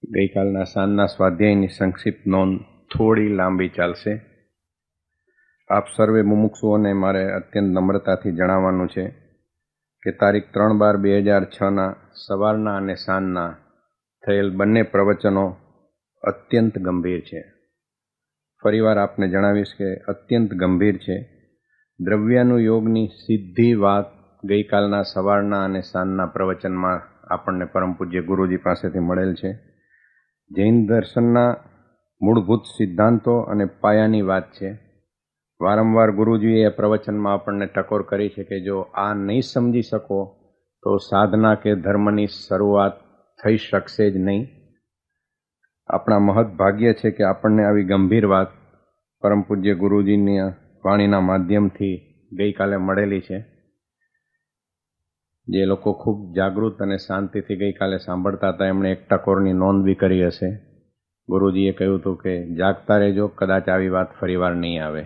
ગઈકાલના સાંજના સ્વાધ્યાયની સંક્ષિપ્ત નોંધ થોડી લાંબી ચાલશે. આપ સર્વે મુમુક્ષુઓને મારે અત્યંત નમ્રતાથી જણાવવાનું છે કે તારીખ 3/12/2006ના સવારના અને સાંજના થયેલ બંને પ્રવચનો અત્યંત ગંભીર છે. ફરીવાર આપને જણાવીશ કે અત્યંત ગંભીર છે. દ્રવ્યાનુયોગની સીધી વાત ગઈકાલના સવારના અને સાંજના પ્રવચનમાં આપણને પરમ પૂજ્ય ગુરુજી પાસેથી મળેલ છે. જૈન દર્શનના મૂળભૂત સિદ્ધાંતો અને પાયાની વાત છે. વારંવાર ગુરુજીએ પ્રવચનમાં આપણને ટકોર કરી છે કે જો આ નહીં સમજી શકો તો સાધના કે ધર્મની શરૂઆત થઈ શકશે જ નહીં. આપણા મહદ ભાગ્ય છે કે આપણને આવી ગંભીર વાત પરમ પૂજ્ય ગુરુજીની વાણીના માધ્યમથી ગઈકાલે મળેલી છે. જે લોકો ખૂબ જાગૃત અને શાંતિથી ગઈકાલે સાંભળતા હતા એમણે એક ટકોરની નોંધ બી કરી હશે. ગુરુજીએ કહ્યું હતું કે જાગતા રહેજો, કદાચ આવી વાત ફરીવાર નહીં આવે.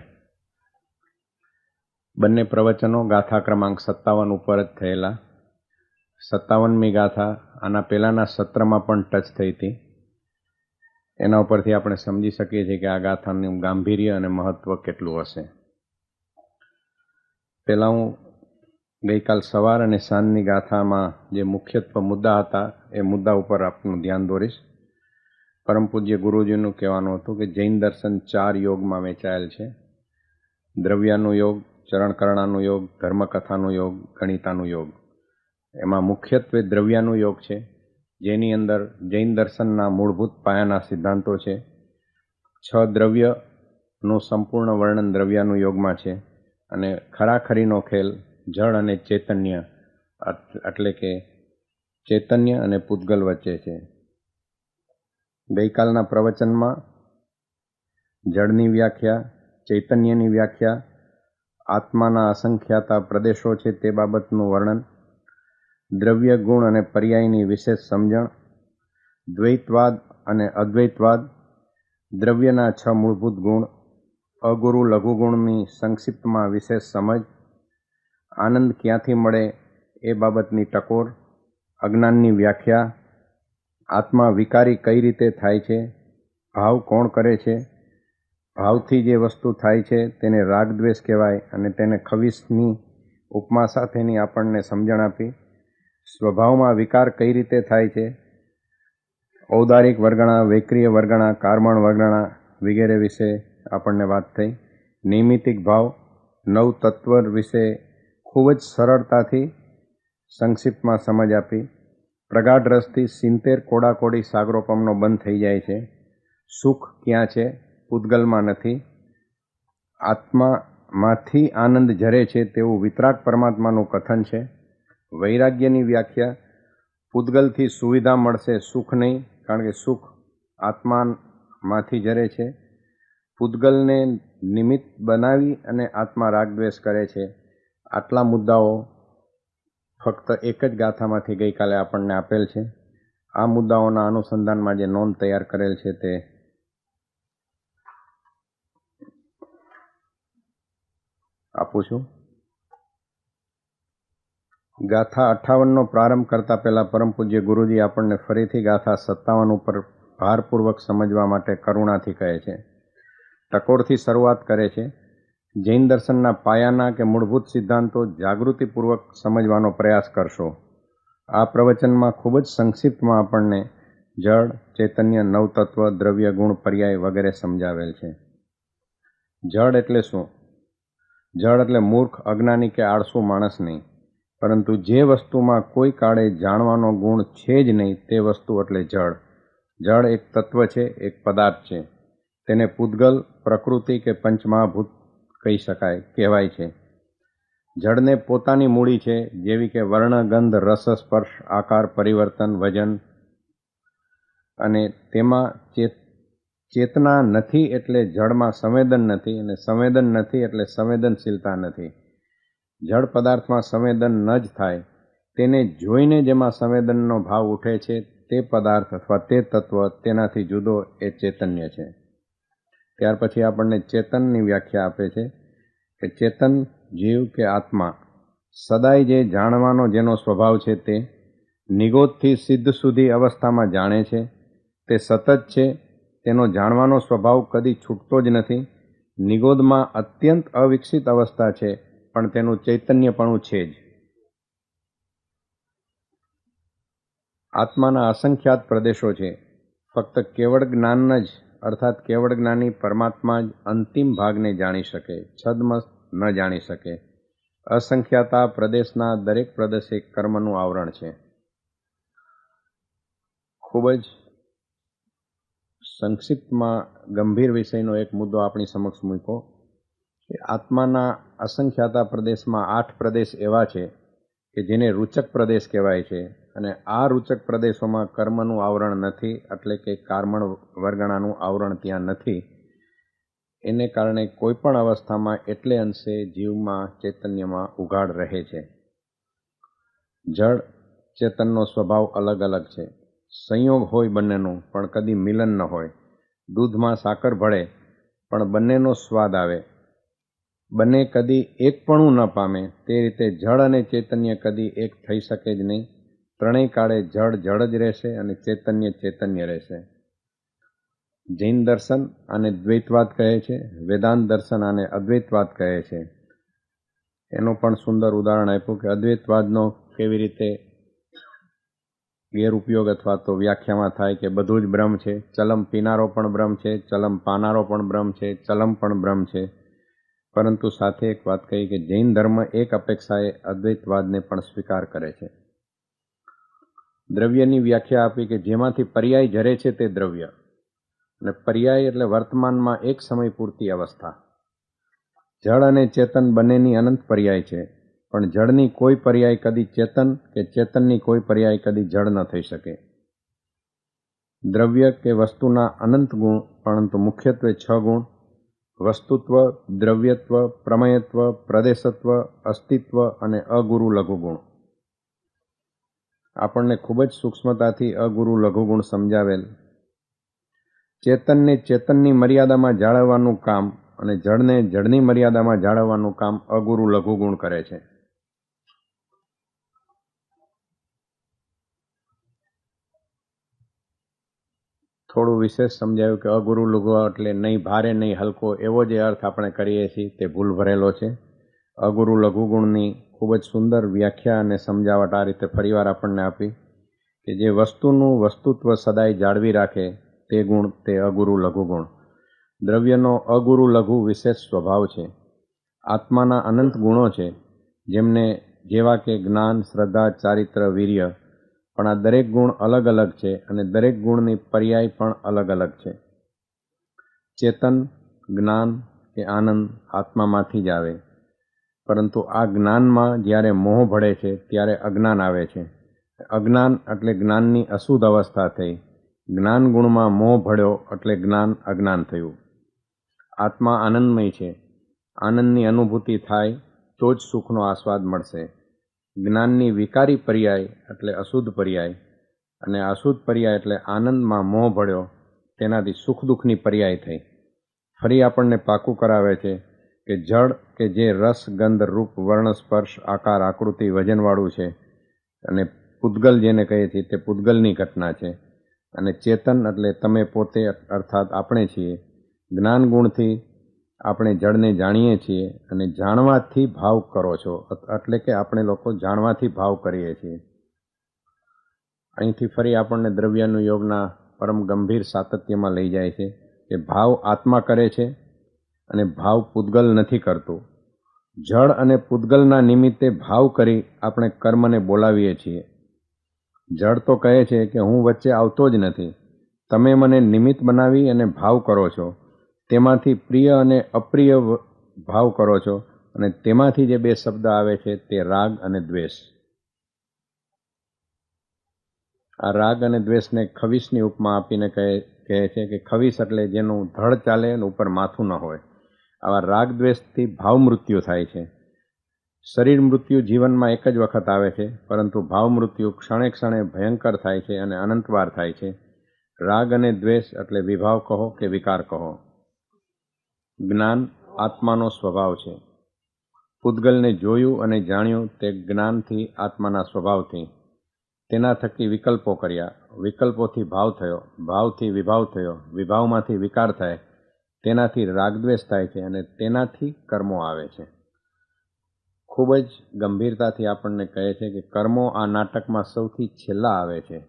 બંને પ્રવચનો ગાથા ક્રમાંક 57 ઉપર જ થયેલા. 57મી ગાથા આના પહેલાંના સત્રમાં પણ ટચ થઈ હતી. એના ઉપરથી આપણે સમજી શકીએ છીએ કે આ ગાથાનું ગાંભીર્ય અને મહત્ત્વ કેટલું હશે. પહેલાં હું ગઈકાલ સવાર અને સાંજની ગાથામાં જે મુખ્યત્વે મુદ્દા હતા એ મુદ્દા ઉપર આપનું ધ્યાન દોરીશ. પરમ પૂજ્ય ગુરુજીનું કહેવાનું હતું કે જૈન દર્શન 4 યોગમાં વહેંચાયેલ છે. દ્રવ્યાનું યોગ, ચરણકરણાનું યોગ, ધર્મકથાનું યોગ, ગણિતાનું યોગ. એમાં મુખ્યત્વે દ્રવ્યાનું યોગ છે, જેની અંદર જૈન દર્શનના મૂળભૂત પાયાના સિદ્ધાંતો છે. 6 દ્રવ્યનું સંપૂર્ણ વર્ણન દ્રવ્યાનું યોગમાં છે અને ખરાખરીનો ખેલ જળ અને ચૈતન્ય એટલે કે ચૈતન્ય અને પૂતગલ વચ્ચે છે. ગઈકાલના પ્રવચનમાં જળની વ્યાખ્યા, ચૈતન્યની વ્યાખ્યા, આત્માના અસંખ્યાતા પ્રદેશો છે તે બાબતનું વર્ણન, દ્રવ્ય ગુણ અને પર્યાયની વિશેષ સમજણ, દ્વૈતવાદ અને અદ્વૈતવાદ, દ્રવ્યના 6 મૂળભૂત ગુણ, અગુરુ લઘુગુણની સંક્ષિપ્તમાં વિશેષ સમજ, આનંદ ક્યાંથી મળે એ બાબતની ટકોર, અજ્ઞાનની વ્યાખ્યા, આત્મા વિકારી કઈ રીતે થાય છે, ભાવ કોણ કરે છે, ભાવથી જે વસ્તુ થાય છે તેને રાગદ્વેષ કહેવાય અને તેને ખવીસની ઉપમા સાથેની આપણને સમજણ આપી, સ્વભાવમાં વિકાર કઈ રીતે થાય છે, ઔદારિક વર્ગણા, વૈક્રિય વર્ગણા, કાર્મણ વર્ગણા વગેરે વિશે આપણને વાત થઈ. નૈમિતિક ભાવ, નવ તત્વ વિશે ખૂબ જ સરળતાથી સંક્ષિપ્તમાં સમજ આપી. પ્રગાઢ રસથી 70 કોડાકોડી સાગરોપમનો બંધ થઈ જાય છે. સુખ ક્યાં છે? પૂતગલમાં નથી. આત્મામાંથી આનંદ ઝરે છે તેવું વિતરાગ પરમાત્માનું કથન છે. વૈરાગ્યની વ્યાખ્યા, પૂતગલથી સુવિધા મળશે, સુખ નહીં, કારણ કે સુખ આત્મામાંથી ઝરે છે. પૂતગલને નિમિત્ત બનાવી અને આત્મા રાગદ્વેષ કરે છે. આટલા મુદ્દાઓ ફક્ત એક જ ગાથામાંથી ગઈકાલે આપણને આપેલ છે. આ મુદ્દાઓના અનુસંધાનમાં જે નોંધ તૈયાર કરેલ છે તે આપું છું. ગાથા 58નો પ્રારંભ કરતા પહેલાં પરમ પૂજ્ય ગુરુજી આપણને ફરીથી ગાથા 57 ઉપર ભારપૂર્વક સમજવા માટે કરુણાથી કહે છે. ટકોરથી શરૂઆત કરે છે. જૈન દર્શનના પાયાના કે મૂળભૂત સિદ્ધાંતો જાગૃતિપૂર્વક સમજવાનો પ્રયાસ કરશો. આ પ્રવચનમાં ખૂબ જ સંક્ષિપ્તમાં આપણને જળ, ચૈતન્ય, નવતત્વ, દ્રવ્ય, ગુણ, પર્યાય વગેરે સમજાવેલ છે. જળ એટલે શું? જળ એટલે મૂર્ખ, અજ્ઞાની કે આળસુ માણસ નહીં, પરંતુ જે વસ્તુમાં કોઈ કાળે જાણવાનો ગુણ છે જ નહીં તે વસ્તુ એટલે જળ. જળ એક તત્વ છે, એક પદાર્થ છે. તેને પૂતગલ, પ્રકૃતિ કે પંચમહાભૂત કહી શકાય, કહેવાય છે. જળને પોતાની મૂડી છે, જેવી કે વર્ણ, ગંધ, રસ, સ્પર્શ, આકાર, પરિવર્તન, વજન, અને તેમાં ચેતના નથી એટલે જળમાં સંવેદન નથી, અને સંવેદન નથી એટલે સંવેદનશીલતા નથી. જળ પદાર્થમાં સંવેદન ન જ થાય, તેને જોઈને જેમાં સંવેદનનો ભાવ ઉઠે છે તે પદાર્થ અથવા તે તત્વ તેનાથી જુદો એ ચૈતન્ય છે. ત્યાર પછી આપણને ચેતનની વ્યાખ્યા આપે છે કે ચેતન, જીવ કે આત્મા સદાય જે જાણવાનો જેનો સ્વભાવ છે તે નિગોદથી સિદ્ધ સુધી અવસ્થામાં જાણે છે. તે સતત છે, તેનો જાણવાનો સ્વભાવ કદી છૂટતો જ નથી. નિગોદમાં અત્યંત અવિકસિત અવસ્થા છે, પણ તેનું ચૈતન્યપણું છે જ. આત્માના અસંખ્યાત પ્રદેશો છે. ફક્ત કેવળ જ્ઞાન જ અર્થાત કેવળ જ્ઞાની પરમાત્મા જ અંતિમ ભાગને જાણી શકે, છદ્મસ્ત ન જાણી શકે. અસંખ્યાતા પ્રદેશના દરેક પ્રદેશે કર્મનું આવરણ છે. ખૂબ જ સંક્ષિપ્તમાં ગંભીર વિષયનો એક મુદ્દો આપણી સમક્ષ મૂક્યો કે આત્માના અસંખ્યાતા પ્રદેશમાં 8 પ્રદેશ એવા છે કે જેને રૂચક પ્રદેશ કહેવાય છે, અને આ રૂચક પ્રદેશોમાં કર્મનું આવરણ નથી, એટલે કે કાર્મણ વર્ગણાનું આવરણ ત્યાં નથી. એને કારણે કોઈ પણ અવસ્થામાં એટલે અંશે જીવમાં ચૈતન્યમાં ઉઘાડ રહે છે. જળ ચેતનનો સ્વભાવ અલગ અલગ છે. સંયોગ હોય બંનેનું, પણ કદી મિલન ન હોય. દૂધમાં સાકર ભળે પણ બંનેનો સ્વાદ આવે. બંને કદી એકપણું ન પામે. તે રીતે જળ અને ચૈતન્ય કદી એક થઈ શકે જ નહીં. ત્રણેય કાળે જળ જળ જ રહેશે અને ચૈતન્ય ચૈતન્ય રહેશે. જૈન દર્શન આને દ્વૈતવાદ કહે છે, વેદાંત દર્શન આને અદ્વૈતવાદ કહે છે. એનું પણ સુંદર ઉદાહરણ આપ્યું કે અદ્વૈતવાદનો કેવી રીતે ગેરઉપયોગ અથવા તો વ્યાખ્યામાં થાય કે બધું જ બ્રહ્મ છે, ચલમ પીનારો પણ બ્રહ્મ છે, ચલમ પાનારો પણ બ્રહ્મ છે, ચલમ પણ બ્રહ્મ છે. પરંતુ સાથે એક વાત કહી કે જૈન ધર્મ એક અપેક્ષાએ અદ્વૈતવાદને પણ સ્વીકાર કરે છે. દ્રવ્યની વ્યાખ્યા આપી કે જેમાંથી પર્યાય ઝરે છે તે દ્રવ્ય, અને પર્યાય એટલે વર્તમાનમાં એક સમય પૂરતી અવસ્થા. જળ અને ચેતન બંનેની અનંત પર્યાય છે, પણ જળની કોઈ પર્યાય કદી ચેતન કે ચેતનની કોઈ પર્યાય કદી જળ ન થઈ શકે. દ્રવ્ય કે વસ્તુના અનંત ગુણ, પરંતુ મુખ્યત્વે 6 ગુણ: વસ્તુત્વ, દ્રવ્યત્વ, પ્રમેયત્વ, પ્રદેશત્વ, અસ્તિત્વ અને અગુરુ લઘુગુણ. આપણને ખૂબ જ સૂક્ષ્મતાથી અગુરુ લઘુગુણ સમજાવેલ. ચેતનને ચેતનની મર્યાદામાં જાળવવાનું કામ અને જળને જળની મર્યાદામાં જાળવવાનું કામ અગુરુ લઘુગુણ કરે છે. થોડું વિશેષ સમજાયું કે અગુરુ લઘુ એટલે નહીં ભારે નહીં હલકો, એવો જે અર્થ આપણે કરીએ છીએ તે ભૂલ ભરેલો છે. અગુરુ લઘુગુણની ખૂબ જ સુંદર વ્યાખ્યા અને સમજાવટ આ રીતે ફરીવાર આપણને આપી કે જે વસ્તુનું વસ્તુત્વ સદાય જાળવી રાખે તે ગુણ તે અગુરુ લઘુગુણ. દ્રવ્યનો અગુરુ લઘુ વિશેષ સ્વભાવ છે. આત્માના અનંત ગુણો છે, જેમને જેવા કે જ્ઞાન, શ્રદ્ધા, ચારિત્ર, વીર્ય, પણ આ દરેક ગુણ અલગ અલગ છે અને દરેક ગુણની પર્યાય પણ અલગ અલગ છે. ચેતન, જ્ઞાન કે આનંદ આત્મામાંથી જ આવે, પરંતુ આ જ્ઞાનમાં જ્યારે મોહ ભળે છે ત્યારે અજ્ઞાન આવે છે. અજ્ઞાન એટલે જ્ઞાનની અશુદ્ધ અવસ્થા થઈ. જ્ઞાન ગુણમાં મોહ ભળ્યો એટલે જ્ઞાન અજ્ઞાન થયું. આત્મા આનંદમય છે. આનંદની અનુભૂતિ થાય તો જ સુખનો આસ્વાદ મળશે. જ્ઞાનની વિકારી પર્યાય એટલે અશુદ્ધ પર્યાય, અને અશુદ્ધ પર્યાય એટલે આનંદમાં મોહ ભળ્યો, તેનાથી સુખ દુઃખની પર્યાય થઈ. ફરી આપણને પાકું કરાવે છે કે જળ કે જે રસ, ગંધ, રૂપ, વર્ણ, સ્પર્શ, આકાર, આકૃતિ, વજનવાળું છે, અને પૂતગલ જેને કહીએ છીએ તે પૂતગલની ઘટના છે, અને ચેતન એટલે તમે પોતે અર્થાત આપણે છીએ. જ્ઞાન ગુણથી આપણે જળને જાણીએ છીએ, અને જાણવાથી ભાવ કરો છો, એટલે કે આપણે લોકો જાણવાથી ભાવ કરીએ છીએ. અહીંથી ફરી આપણને દ્રવ્યાનું યોગના પરમ ગંભીર સાતત્યમાં લઈ જાય છે કે ભાવ આત્મા કરે છે અને ભાવ પૂતગલ નથી કરતું. જળ અને પૂતગલના નિમિત્તે ભાવ કરી આપણે કર્મને બોલાવીએ છીએ. જળ તો કહે છે કે હું વચ્ચે આવતો જ નથી, તમે મને નિમિત્ત બનાવી અને ભાવ કરો છો. તેમાંથી પ્રિય અને અપ્રિય ભાવ કરો છો, અને તેમાંથી જે 2 શબ્દ આવે છે તે રાગ અને દ્વેષ. આ રાગ અને દ્વેષને ખવીસની ઉપમા આપીને કહે છે કે ખવીસ એટલે જેનું ધડ ચાલે અને ઉપર માથું ન હોય. આવા રાગ દ્વેષથી ભાવ મૃત્યુ થાય છે. શરીર મૃત્યુ જીવનમાં એક જ વખત આવે છે, પરંતુ ભાવ મૃત્યુ ક્ષણે ક્ષણે ભયંકર થાય છે અને અનંતવાર થાય છે. રાગ અને દ્વેષ એટલે વિભાવ કહો કે વિકાર કહો. જ્ઞાન આત્માનો સ્વભાવ છે. પૂતગલને જોયું અને જાણ્યું તે જ્ઞાનથી, આત્માના સ્વભાવથી. તેના થકી વિકલ્પો કર્યા, વિકલ્પોથી ભાવ થયો, ભાવથી વિભાવ થયો, વિભાવમાંથી વિકાર થાય, તેનાથી રાગદ્વેષ થાય છે અને તેનાથી કર્મો આવે છે. ખૂબ જ ગંભીરતાથી આપણને કહે છે કે કર્મો આ નાટકમાં સૌથી છેલ્લા આવે છે.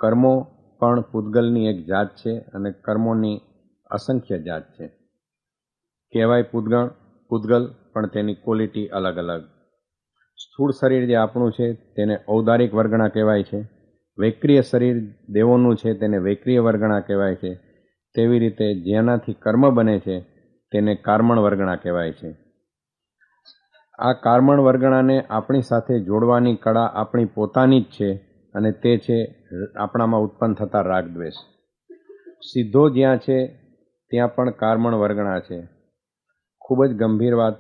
કર્મો પણ પૂતગલની એક જાત છે અને કર્મોની અસંખ્ય જાત છે. કહેવાય પૂતગલ પણ તેની ક્વોલિટી અલગ અલગ. સ્થૂળ શરીર જે આપણું છે તેને ઔદારિક વર્ગણા કહેવાય છે. વૈક્રિય શરીર દેવોનું છે તેને વૈક્રિય વર્ગણા કહેવાય છે. તેવી રીતે જેનાથી કર્મ બને છે તેને કર્મણ વર્ગણા કહેવાય છે. આ કર્મણ વર્ગણાને આપણી સાથે જોડવાની કળા આપણી પોતાની જ છે અને તે છે આપણામાં ઉત્પન્ન થતા રાગદ્વેષ. સીધો જ્યાં છે ત્યાં પણ કર્મણ વર્ગણા છે. ખૂબ જ ગંભીર વાત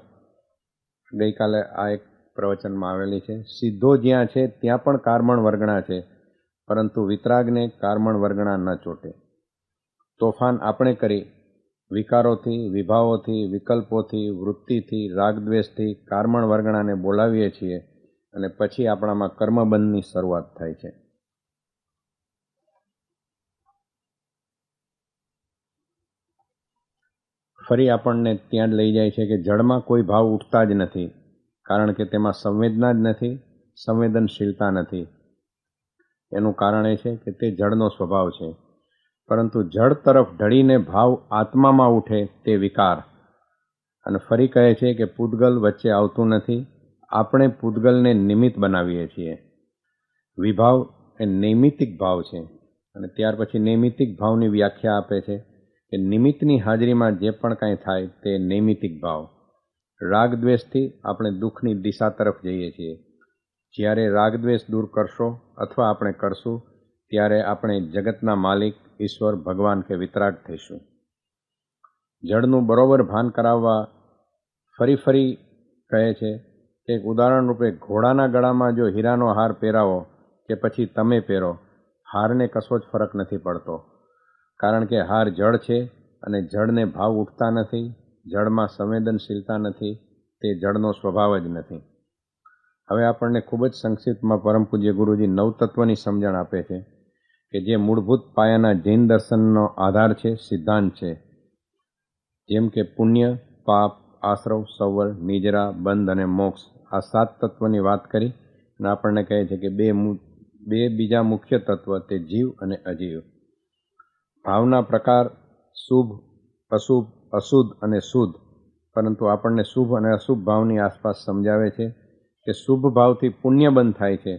ગઈકાલે આ એક પ્રવચનમાં આવેલી છે. સીધો જ્યાં છે ત્યાં પણ કર્મણ વર્ગણા છે, પરંતુ વિતરાગને કર્મણ વર્ગણા ન ચોટે. તોફાન આપણે કરી વિકારોથી, વિભાવોથી, વિકલ્પોથી, વૃત્તિથી, રાગદ્વેષથી કર્મણ વર્ગણાને બોલાવીએ છીએ અને પછી આપણામાં કર્મબંધની શરૂઆત થાય છે. ફરી આપણને ત્યાં જ લઈ જાય છે કે જળમાં કોઈ ભાવ ઉઠતા જ નથી, કારણ કે તેમાં સંવેદના જ નથી, સંવેદનશીલતા નથી. એનું કારણ એ છે કે તે જળનો સ્વભાવ છે. પરંતુ જળ તરફ ઢળીને ભાવ આત્મામાં ઉઠે તે વિકાર. અને ફરી કહે છે કે પૂતગલ વચ્ચે આવતું નથી, આપણે પૂતગલને નિમિત્ત બનાવીએ છીએ. વિભાવ એ નૈમિતિક ભાવ છે અને ત્યાર પછી નૈમિતિક ભાવની વ્યાખ્યા આપે છે કે નિમિત્તની હાજરીમાં જે પણ કાંઈ થાય તે નૈમિતિક ભાવ. રાગદ્વેષથી આપણે દુઃખની દિશા તરફ જઈએ છીએ. જ્યારે રાગદ્વેષ દૂર કરશો અથવા આપણે કરશું ત્યારે આપણે જગતના માલિક, ઈશ્વર, ભગવાન કે વિતરાગ થઈશું. જળનું બરોબર ભાન કરાવવા ફરી કહે છે કે ઉદાહરણ રૂપે ઘોડાના ગળામાં જો હીરાનો હાર પહેરાવો કે પછી તમે પહેરો, હારને કશો જ ફરક નથી પડતો, કારણ કે હાર જળ છે અને જળને ભાવ ઉઠતા નથી, જળમાં સંવેદનશીલતા નથી, તે જળનો સ્વભાવ જ નથી. હવે આપણને ખૂબ જ સંક્ષિપ્તમાં પરમ પૂજ્ય ગુરુજી નવતત્વની સમજણ આપે છે કે જે મૂળભૂત પાયાના જૈન દર્શનનો આધાર છે, સિદ્ધાંત છે. જેમ કે પુણ્ય, પાપ, આશ્રવ, સંવર, નિજરા, બંધ અને મોક્ષ, આ 7 તત્વની વાત કરી અને આપણને કહે છે કે બે બીજા મુખ્ય તત્વ તે જીવ અને અજીવ. ભાવના પ્રકાર શુભ, અશુભ, અશુદ્ધ અને શુદ્ધ, પરંતુ આપણને શુભ અને અશુભ ભાવની આસપાસ સમજાવે છે કે શુભ ભાવથી પુણ્ય બંધ થાય છે,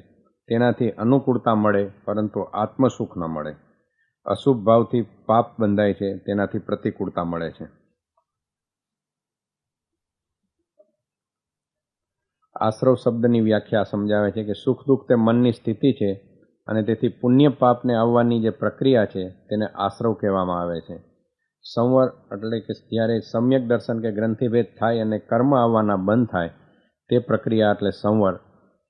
તેનાથી અનુકૂળતા મળે પરંતુ આત્મસુખ ન મળે. અશુભ ભાવથી પાપ બંધાય છે, તેનાથી પ્રતિકૂળતા મળે છે. આશ્રવ શબ્દની વ્યાખ્યા સમજાવે છે કે સુખ દુઃખ તે મનની સ્થિતિ છે અને તેથી પુણ્ય પાપને આવવાની જે પ્રક્રિયા છે તેને આશ્રવ કહેવામાં આવે છે. સંવર એટલે કે જ્યારે સમ્યક દર્શન કે ગ્રંથિભેદ થાય અને કર્મ આવવાના બંધ થાય તે પ્રક્રિયા એટલે સંવર.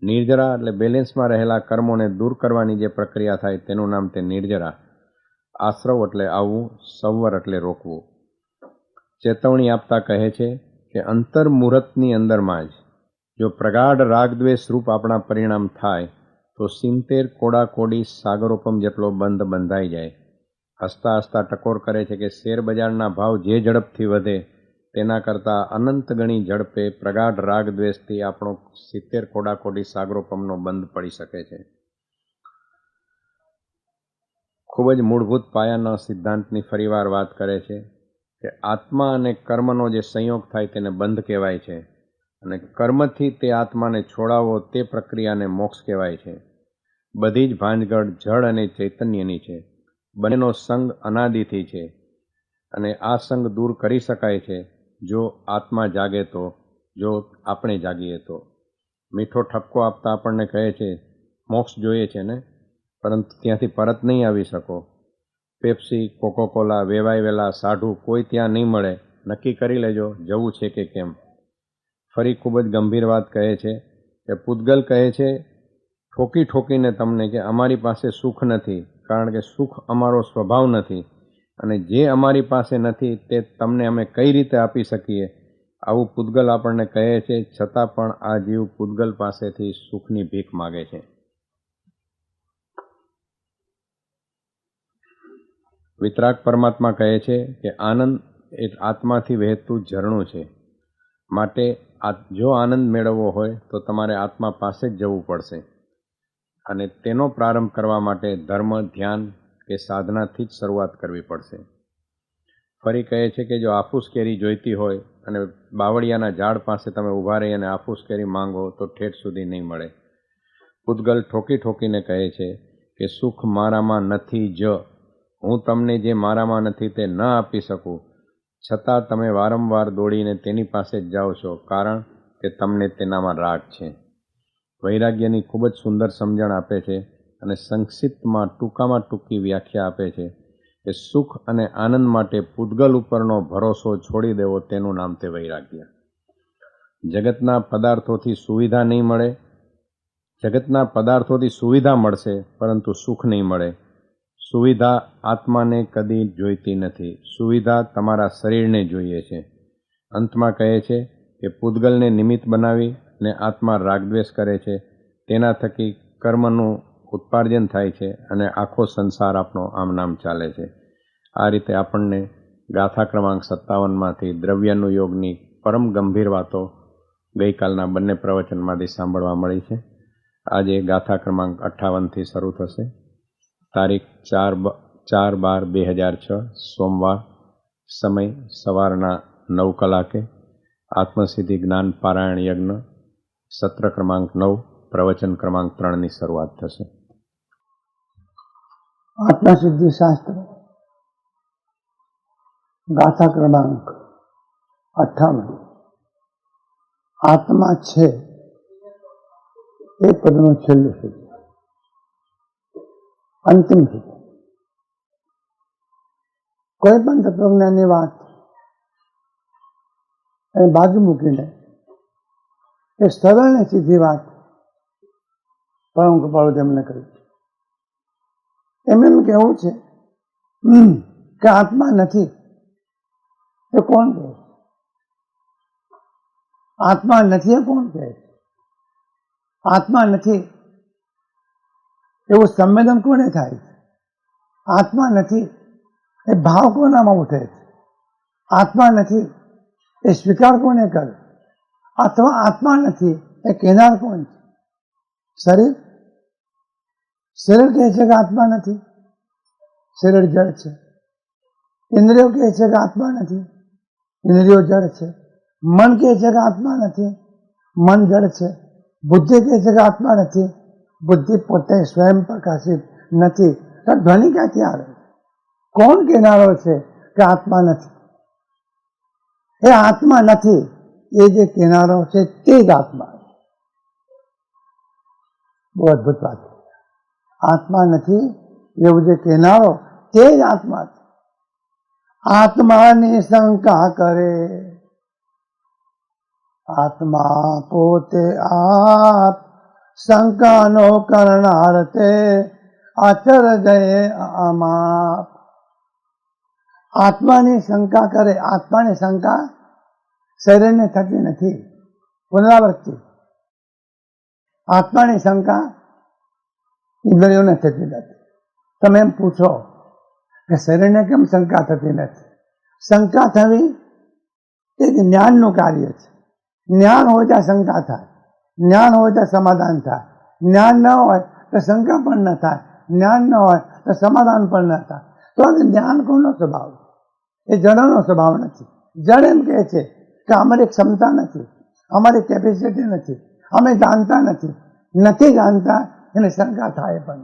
નિર્જરા એટલે બેલેન્સમાં રહેલા કર્મોને દૂર કરવાની જે પ્રક્રિયા થાય તેનું નામ તે નિર્જરા. આશ્રવ એટલે આવવું, સંવર એટલે રોકવું. ચેતવણી આપતા કહે છે કે અંતર્મુહૂર્તની અંદરમાં જ જો પ્રગાઢ રાગદ્વેષ રૂપ આપણા પરિણામ થાય તો 70 કોડાકોડી સાગરોપમ જેટલો બંધ બંધાઈ જાય. હસતા હસતા ટકોર કરે છે કે શેર બજારના ભાવ જે ઝડપથી વધે તેના કરતાં અનંત ગણી ઝડપે પ્રગાઢ રાગદ્વેષથી આપણો 70 કોડાકોડી સાગરોપમનો બંધ પડી શકે છે. ખૂબ જ મૂળભૂત પાયાના સિદ્ધાંતની ફરીવાર વાત કરે છે કે આત્મા અને કર્મનો જે સંયોગ થાય તેને બંધ કહેવાય છે અને કર્મથી તે આત્માને છોડાવો તે પ્રક્રિયાને મોક્ષ કહેવાય છે. બધી જ ભાંજગઢ જળ અને ચૈતન્યની છે. બંનેનો સંગ અનાદિથી છે અને આ સંગ દૂર કરી શકાય છે જો આત્મા જાગે તો, જો આપણે જાગીએ તો. મીઠો ઠપકો આપતા આપણને કહે છે મોક્ષ જોઈએ છે ને, પરંતુ ત્યાંથી પરત નહીં આવી શકો. પેપ્સી, કોકોકોલા, વેવાય સાઢું કોઈ ત્યાં નહીં મળે, નક્કી કરી લેજો જવું છે કે કેમ. ફરી ખૂબ જ ગંભીર વાત કહે છે કે પૂતગલ કહે છે ઠોકીને તમને કે અમારી પાસે સુખ નથી, કારણ કે સુખ અમારો સ્વભાવ નથી અને જે અમારી પાસે નથી તે તમને અમે કઈ રીતે આપી શકીએ. આવું પૂતગલ આપણને કહે છે, છતાં પણ આ જીવ પૂતગલ પાસેથી સુખની ભીખ માગે છે. વિતરાગ પરમાત્મા કહે છે કે આનંદ એ આત્માથી વહેતું ઝરણું છે, માટે જો આનંદ મેળવવો હોય તો તમારે આત્મા પાસે જ જવું પડશે અને તેનો પ્રારંભ કરવા માટે ધર્મ, ધ્યાન કે સાધનાથી જ શરૂઆત કરવી પડશે. ફરી કહે છે કે જો આફૂસ કેરી જોઈતી હોય અને બાવળિયાના ઝાડ પાસે તમે ઊભા રહી અને આફૂસ કેરી માંગો તો ઠેઠ સુધી નહીં મળે. પૂતગલ ઠોકી ઠોકીને કહે છે કે સુખ મારામાં નથી જ, હું તમને જે મારામાં નથી તે ન આપી શકું, છતાં તમે વારંવાર દોડીને તેની પાસે જ જાઓ છો, કારણ કે તમને તેનામાં રાગ છે. વૈરાગ્યની ખૂબ જ સુંદર સમજણ આપે છે અને સંક્ષિપ્તમાં ટૂંકામાં ટૂંકી વ્યાખ્યા આપે છે કે સુખ અને આનંદ માટે પૂતગલ ઉપરનો ભરોસો છોડી દેવો, તેનું નામ તે વૈરાગ્ય. જગતના પદાર્થોથી સુવિધા નહીં મળે, જગતના પદાર્થોથી સુવિધા મળશે પરંતુ સુખ નહીં મળે. સુવિધા આત્માને કદી જોઈતી નથી, સુવિધા તમારા શરીરને જોઈએ છે. અંતમાં કહે છે કે પૂતગલને નિમિત્ત બનાવી ને આત્મા રાગદ્વેષ કરે છે, તેના થકી કર્મનું ઉત્પાર્જન થાય છે અને આખો સંસાર આપણો આમ નામ ચાલે છે. આ રીતે આપણને ગાથા ક્રમાંક 57માંથી દ્રવ્યાનુયોગની પરમ ગંભીર વાતો ગઈકાલના બંને પ્રવચનમાંથી સાંભળવા મળી છે. આજે ગાથા ક્રમાંક 58થી શરૂ થશે. તારીખ 4/12/2006 સોમવાર, સમય સવારના 9 કલાકે. આત્મસિદ્ધિ જ્ઞાન પારાયણ યજ્ઞ, સત્ર ક્રમાંક 9, પ્રવચન ક્રમાંક 3ની શરૂઆત થશે. આત્મસિદ્ધિ શાસ્ત્ર ગાથા ક્રમાંક 58. આત્મા છે એ પદનું છેલ્લું સૂત્ર, અંતિમ સૂત્ર. કોઈ પણ તત્વજ્ઞાનની વાત એ બાજુ મૂકીને એ સરળ ને સીધી વાત પરમ કૃપાળુ તેમને કરી છે. એમ કહેવું છે કે આત્મા નથી એ કોણ કહે? આત્મા નથી એ કોણ કહે? આત્મા નથી એવું સંવેદન કોને થાય? આત્મા નથી એ ભાવ કોનામાં ઉઠે છે? આત્મા નથી એ સ્વીકાર કોને કરે? અથવા આત્મા નથી એ કહેનાર કોણ છે? શરીર? શરીર કહે છે કે આત્મા નથી, શરીર જળ છે. ઇન્દ્રિયો કહે છે કે આત્મા નથી, ઇન્દ્રિયો જળ છે. મન કહે છે કે આત્મા નથી, મન જળ છે. બુદ્ધિ કહે છે કે આત્મા નથી, બુદ્ધિ પોતે સ્વયં પ્રકાશિત નથી. તો ધ્વનિ ક્યાંથી આવે? કોણ કહેનારો છે કે આત્મા નથી? એ આત્મા નથી એ જે કહેનારો છે તે જ આત્મા. બહુ અદભુત વાત. આત્મા નથી એવું જે કહેનારો તે જ આત્મા છે. આત્માની શંકા કરે, આત્મા પોતે આપ, શંકાનો કરનાર તે અચર ગયે અમાપ. આત્માની શંકા કરે. આત્માની શંકા શરીરને થતી નથી, પુનરાવૃત્તિ. આત્માની શંકા ઇન્દ્રિયોને થતી નથી. તમે એમ પૂછો કે શરીરને કેમ શંકા થતી નથી? શંકા થવી એ જ્ઞાનનું કાર્ય છે. જ્ઞાન હોય ત્યાં શંકા થાય, જ્ઞાન હોય ત્યાં સમાધાન થાય. જ્ઞાન ન હોય તો શંકા પણ ન થાય, જ્ઞાન ન હોય તો સમાધાન પણ ન થાય. તો જ્ઞાન કોનો સ્વભાવ? એ જડનો સ્વભાવ નથી. જડ એમ કહે છે કે અમારી ક્ષમતા નથી, અમારી કેપેસિટી નથી, અમે જાણતા નથી. નથી જાણતા એને શંકા થાય પણ.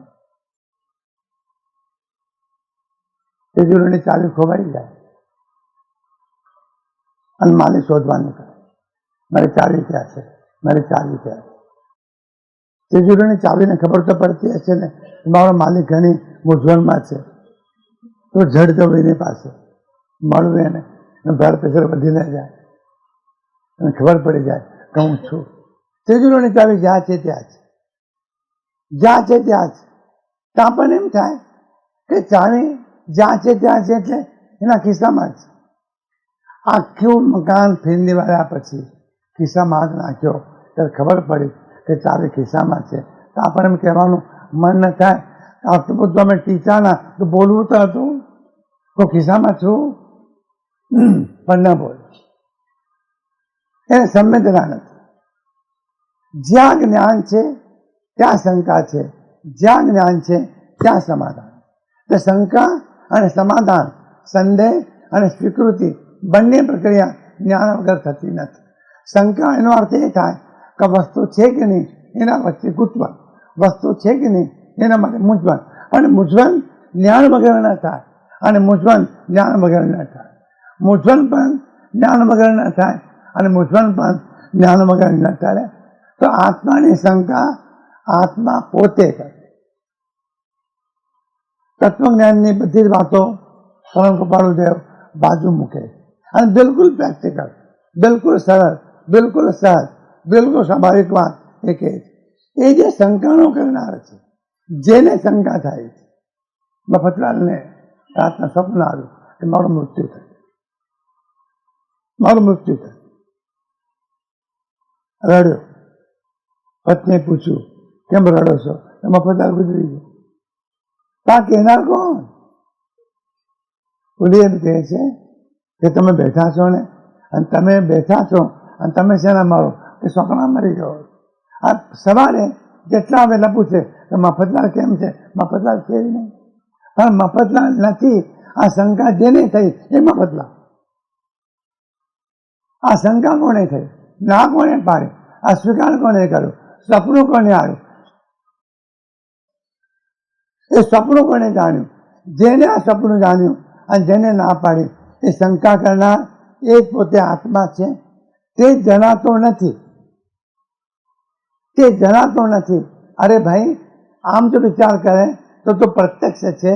તિજોરીની ચાવી ખોવાઈ જાય અને માલી શોધવાનું કરે, મારી ચાવી ક્યાં છે, મારી ચાવી ક્યાં છે? તિજોરીની ચાવીને ખબર તો પડતી હશે ને મારો માલિક ઘણી મૂંઝવણમાં છે, તો જડ જવું એની પાસે, મળવું એને, બ્લડ પ્રેશર વધી ન જાય અને ખબર પડી જાય કે હું છું. તિજોરીની ચાવી જ્યાં છે ત્યાં છે, જ્યાં છે ત્યાં છે. ત્યાં પણ એમ થાય કે ચાવી જ્યાં છે ત્યાં છે એટલે એના ખિસ્સામાં છે. આખું મકાન ફેરવી વાળ્યા પછી ખિસ્સામાં હાથ નાખ્યો ત્યારે ખબર પડી કે ચાવી ખિસ્સામાં છે. તો આપણને એમ કહેવાનું મન ન થાય આટલું બધું અમે ટીચાના તો બોલવું તો હતું. હું ખિસ્સામાં છું પણ ન બોલે, એને સંવેદના નથી. જ્યાં જ્ઞાન છે ત્યાં શંકા છે, જ્યાં જ્ઞાન છે ત્યાં સમાધાન. તો શંકા અને સમાધાન, સંદેહ અને સ્વીકૃતિ બંને પ્રક્રિયા જ્ઞાન વગર થતી નથી. શંકા એનો અર્થ એ થાય કે વસ્તુ છે કે નહીં એના વચ્ચે ગૂંચવણ, વસ્તુ છે કે નહીં એના માટે મૂંઝવણ, અને મૂંઝવણ જ્ઞાન વગર ન થાય, અને મૂંઝવણ જ્ઞાન વગર ન થાય. મૂંઝવણ પણ જ્ઞાન વગર ન થાય અને મૂંઝવણ પણ જ્ઞાન વગર ન થાય. તો આત્માની શંકા આત્મા પોતે કરે. તત્વજ્ઞાનની બધી જ વાતો પરમ કૃપાળુદેવ બાજુ મૂકે અને બિલકુલ પ્રેક્ટિકલ, બિલકુલ સરળ, બિલકુલ સહજ, બિલકુલ સ્વાભાવિક વાત એ કહે છે. એ જે શંકાનો કરનાર છે, જેને શંકા થાય છે. મફતલાલને રાતના સ્વપ્ન આવ્યું કે મારું મૃત્યુ થયું, મારું મૃત્યુ થયું. રડ્યો. પત્નીએ પૂછ્યું કેમ રડો છો? મફતલાલ ગુજરી ગયો. તા કહેનાર કોણ? પુલી એમ કહે છે કે તમે બેઠા છો ને, અને તમે બેઠા છો અને તમે શેના મારો કે સ્વપ્નમાં મરી ગયો. આ સવારે જેટલા વહેલા પૂછે કે મફતલાલ કેમ છે, મફતલાલ છે નહીં, પણ મફતલાલ નથી. આ શંકા જેને થઈ એ મફતલાલ. આ શંકા કોને થઈ? ના કોને પાડી? આ સ્વીકાર કોને કર્યો? સપનું કોને આવ્યું? એ સપનું કોને જાણ્યું? જેને આ સપનું જાણ્યું અને જેને ના પાડી એ શંકા કરનાર એ જ પોતે આત્મા છે. તે જણાતો નથી, તે જણાતો નથી. અરે ભાઈ, આમ જો વિચાર કરે તો પ્રત્યક્ષ છે,